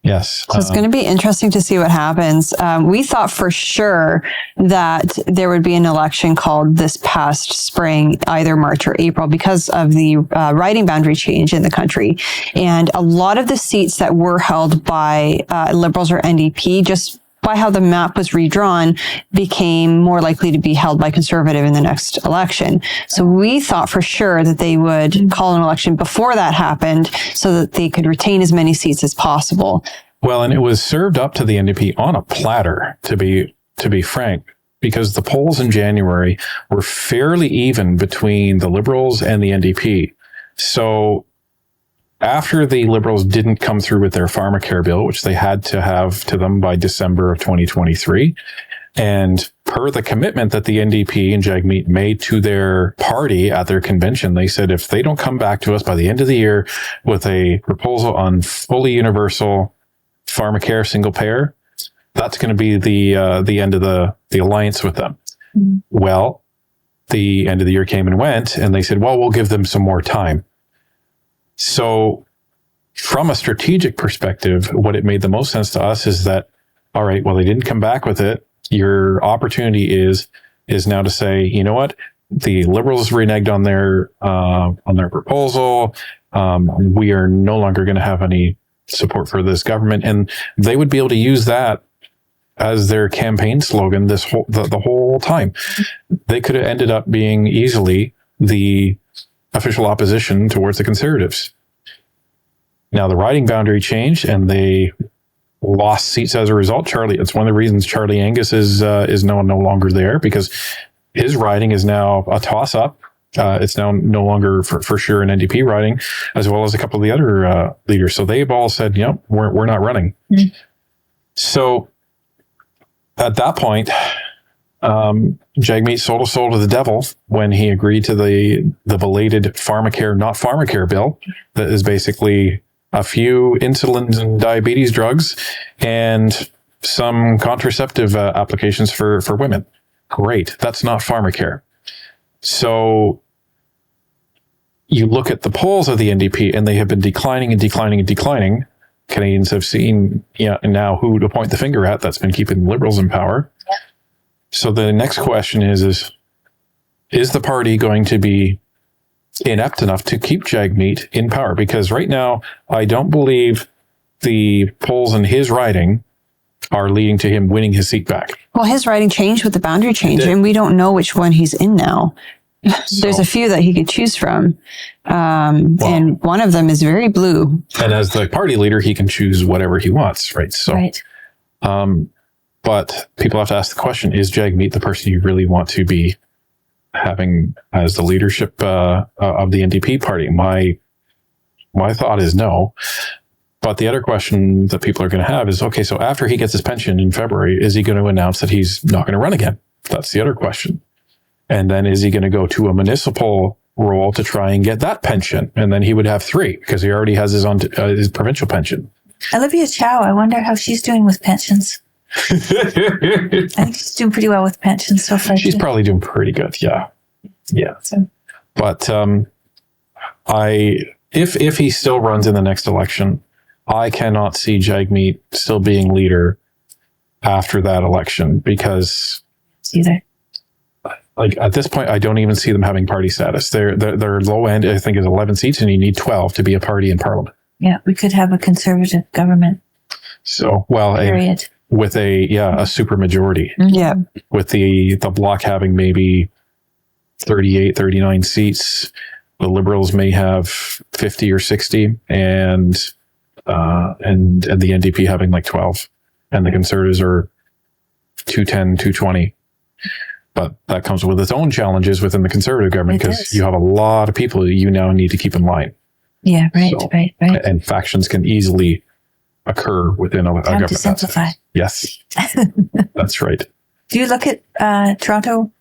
Yes. So it's going to be interesting to see what happens. We thought for sure that there would be an election called this past spring, either March or April, because of the riding boundary change in the country. And a lot of the seats that were held by Liberals or NDP, just by how the map was redrawn, became more likely to be held by Conservative in the next election. So we thought for sure that they would call an election before that happened so that they could retain as many seats as possible. Well, and it was served up to the NDP on a platter, to be frank, because the polls in January were fairly even between the Liberals and the NDP. So after the Liberals didn't come through with their pharmacare bill, which they had to have to them by December of 2023, and per the commitment that the NDP and Jagmeet made to their party at their convention, they said if they don't come back to us by the end of the year with a proposal on fully universal pharmacare single payer, that's going to be the end of the alliance with them. Mm-hmm. Well, the end of the year came and went, and they said, well, we'll give them some more time. So from a strategic perspective, what it made the most sense to us is that, all right, well, they didn't come back with it. Your opportunity is now to say, you know what? The Liberals reneged on their proposal. We are no longer going to have any support for this government. And they would be able to use that as their campaign slogan the whole time. They could have ended up being easily the official opposition towards the Conservatives. Now the riding boundary changed and they lost seats as a result. It's one of the reasons Charlie Angus is no longer there, because his riding is now a toss up. It's now no longer for sure an NDP riding, as well as a couple of the other leaders. So they've all said, we're not running. Mm-hmm. So at that point, Jagmeet sold his soul to the devil when he agreed to the belated pharmacare, not pharmacare bill that is basically a few insulin and diabetes drugs and some contraceptive applications for women. Great. That's not pharmacare. So you look at the polls of the NDP and they have been declining and declining and declining. Canadians have seen now who to point the finger at that's been keeping Liberals in power. Yep. So the next question is the party going to be inept enough to keep Jagmeet in power? Because right now, I don't believe the polls in his riding are leading to him winning his seat back. Well, his riding changed with the boundary change, and we don't know which one he's in now. There's a few that he could choose from, and one of them is very blue. And as the party leader, he can choose whatever he wants, right? So, right. But people have to ask the question, is Jagmeet the person you really want to be having as the leadership of the NDP party? My thought is no. But the other question that people are going to have is, okay, so after he gets his pension in February, is he going to announce that he's not going to run again? That's the other question. And then is he going to go to a municipal role to try and get that pension? And then he would have 3 because he already has his provincial pension. Olivia Chow, I wonder how she's doing with pensions. I think she's doing pretty well with pensions so far. She's too. probably doing pretty good. Yeah. So, But if he still runs in the next election, I cannot see Jagmeet still being leader after that election, because either. like at this point, I don't even see them having party status. Their low end, I think, is 11 seats, and you need 12 to be a party in parliament. Yeah, we could have a conservative government. So, well, Period. with a super majority, Yeah. with the bloc having maybe 38, 39 seats, the Liberals may have 50 or 60, and the NDP having like 12, and the Conservatives are 210, 220. But that comes with its own challenges within the Conservative government, because you have a lot of people you now need to keep in line. Yeah, right, So, right. And factions can easily occur within a government. To simplify. Yes, that's right. Do you look at Toronto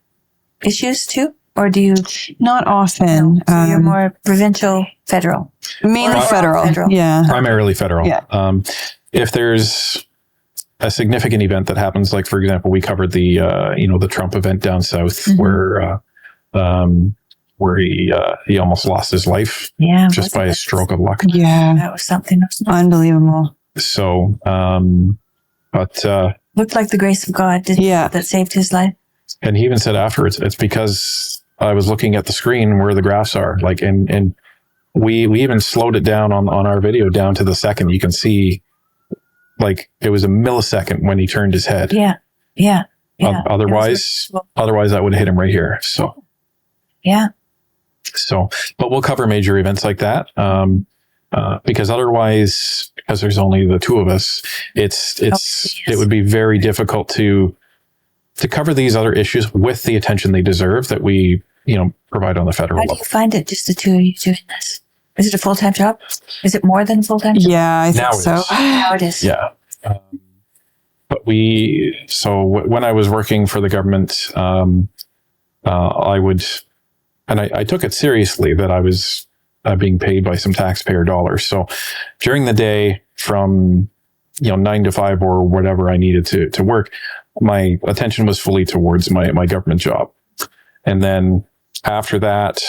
issues too? Or do you? Not often. So you're more provincial, federal? Mainly Or federal. Yeah. Primarily federal. Yeah. If there's a significant event that happens, like for example, we covered the the Trump event down south, where he almost lost his life just by a stroke of luck. Yeah. That was something. Unbelievable. So, but Looked like the grace of God, that saved his life. And he even said afterwards, it's because I was looking at the screen where the graphs are, like, and we even slowed it down on our video down to the second. You can see, like, it was a millisecond when he turned his head. Yeah. Otherwise that would have hit him right here. So, yeah. So, but we'll cover major events like that. Because otherwise, because there's only the two of us, it would be very difficult to cover these other issues with the attention they deserve that we, provide on the federal level. How do you find it, just the two of you doing this? Is it a full-time job? Is it more than a full-time job? Yeah, I think so. Now it is. Yeah. But when I was working for the government, I took it seriously that I was being paid by some taxpayer dollars. So during the day from, 9 to 5 or whatever I needed to work, my attention was fully towards my government job. And then after that,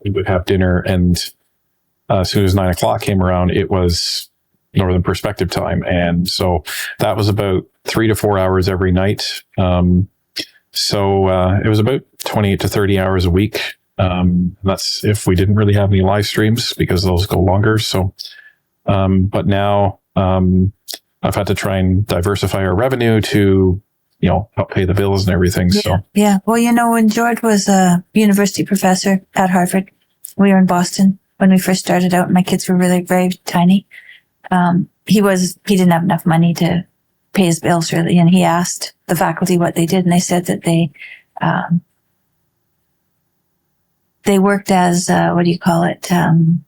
we would have dinner, and as soon as 9 o'clock came around, it was Northern Perspective time. And so that was about 3 to 4 hours every night. So it was about 28 to 30 hours a week. That's if we didn't really have any live streams, because those go longer. So, but now, I've had to try and diversify our revenue to, help pay the bills and everything. Yeah. So, yeah. Well, when George was a university professor at Harvard, we were in Boston when we first started out. My kids were really very tiny. He didn't have enough money to pay his bills really. And he asked the faculty what they did. And they said that they worked as,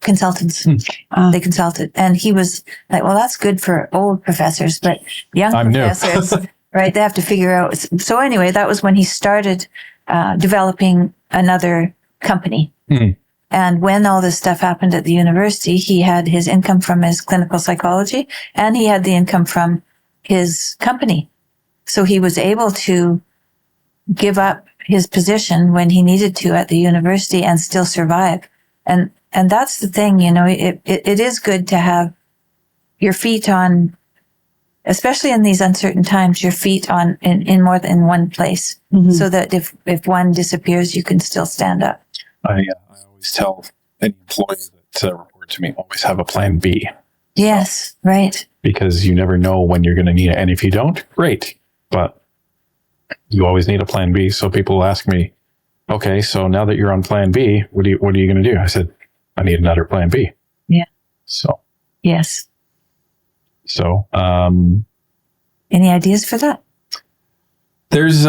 consultants. They consulted. And he was like, well, that's good for old professors, but young professors, right? They have to figure out. So anyway, that was when he started developing another company. Mm. And when all this stuff happened at the university, he had his income from his clinical psychology, and he had the income from his company. So he was able to give up his position when he needed to at the university and still survive. And that's the thing, it is good to have your feet on, especially in these uncertain times, your feet on in more than one place, so that if one disappears, you can still stand up. I always tell any employee that report to me, always have a plan B. Yes, right. Because you never know when you're going to need it. And if you don't, great. But you always need a plan B. So people ask me, okay, so now that you're on plan B, what are you going to do? I said, I need another plan B. Yeah. So. Yes. So. Any ideas for that? There's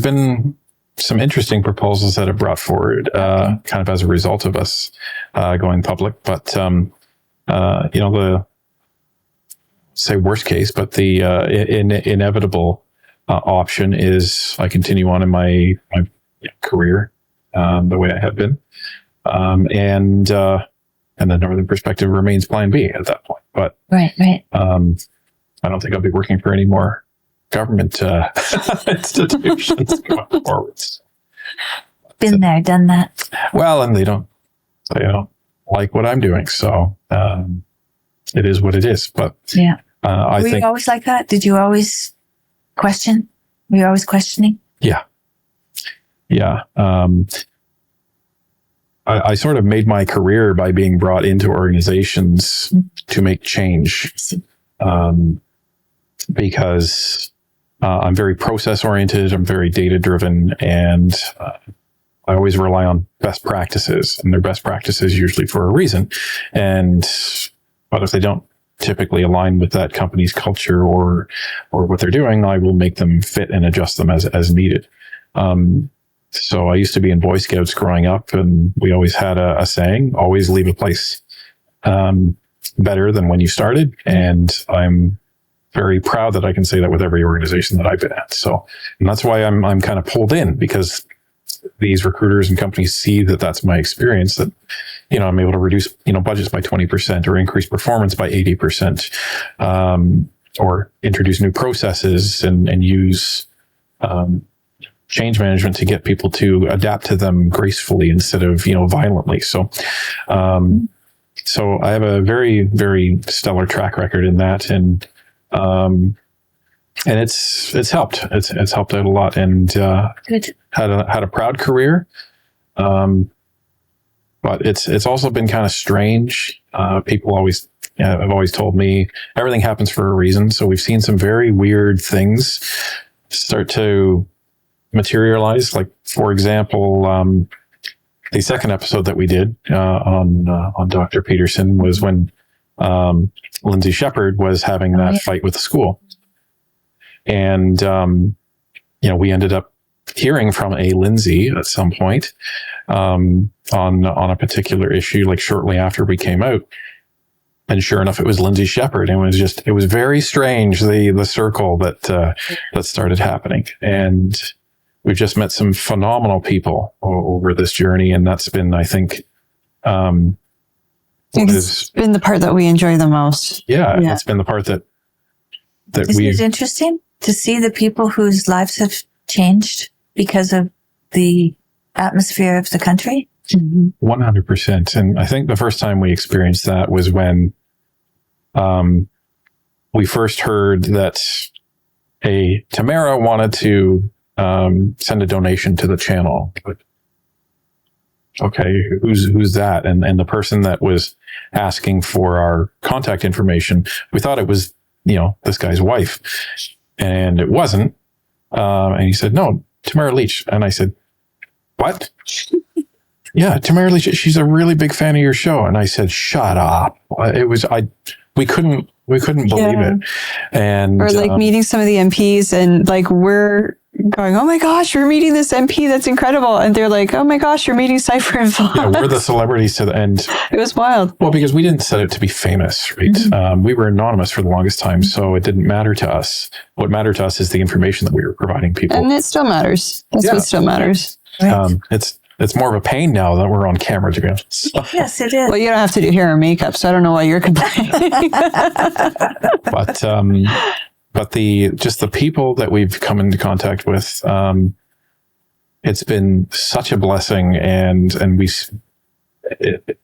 been some interesting proposals that have brought forward, kind of as a result of us going public. But the say worst case, but the inevitable option is I continue on in my career the way I have been, and the Northern Perspective remains plan B at that point. But right. I don't think I'll be working for any more government institutions going forwards. Been there, done that. Well, and they don't like what I'm doing, so it is what it is. But Yeah. I Were think you always like that? Did you always question? Were you always questioning? yeah. I sort of made my career by being brought into organizations to make change, because I'm very process oriented. I'm very data driven, and I always rely on best practices, and they're best practices usually for a reason. But if they don't typically align with that company's culture or what they're doing, I will make them fit and adjust them as needed. So I used to be in Boy Scouts growing up, and we always had a saying, always leave a place better than when you started. And I'm very proud that I can say that with every organization that I've been at. So, and that's why I'm kind of pulled in, because these recruiters and companies see that that's my experience, that, I'm able to reduce, budgets by 20% or increase performance by 80%, or introduce new processes and use, change management to get people to adapt to them gracefully instead of, violently. So I have a very, very stellar track record in that. And it's helped. It's helped out a lot, and Good. had a proud career. But it's also been kind of strange. People have always told me everything happens for a reason. So we've seen some very weird things start to materialize. Like, for example, the second episode that we did on Dr. Peterson was when Lindsay was having that fight with the school. And, we ended up hearing from a Lindsay at some point on a particular issue, like shortly after we came out. And sure enough, it was Lindsay Shepherd. And it was very strange, the circle that started happening. And we've just met some phenomenal people over this journey. And that's been, I think, it's been the part that we enjoy the most. Yeah. It's been the part that Isn't it interesting to see the people whose lives have changed because of the atmosphere of the country? 100%. And I think the first time we experienced that was when we first heard that Tamara wanted to send a donation to the channel. But, okay, who's that? And the person that was asking for our contact information, we thought it was, this guy's wife. And it wasn't. And he said, no, Tamara Leach. And I said, what? Yeah, Tamara Leach, she's a really big fan of your show. And I said, shut up. We couldn't believe it. And or meeting some of the MPs, and we're going, oh my gosh, we're meeting this MP. That's incredible. And they're like, oh my gosh, you're meeting Cipher and Fox. Yeah, we're the celebrities to the end. It was wild. Well, because we didn't set it to be famous, right? Mm-hmm. We were anonymous for the longest time, so it didn't matter to us. What mattered to us is the information that we were providing people. And it still matters. That's what still matters. Right. It's more of a pain now that we're on camera together. So. Yes, it is. Well, you don't have to do hair or makeup, so I don't know why you're complaining. But the people that we've come into contact with, it's been such a blessing, and it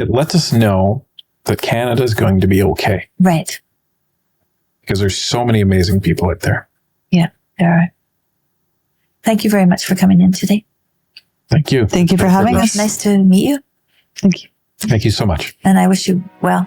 lets us know that Canada is going to be okay. Right. Because there's so many amazing people out there. Yeah, there are. Thank you very much for coming in today. Thank you. Thank you for having us. Nice to meet you. Thank you. Thank you so much. And I wish you well.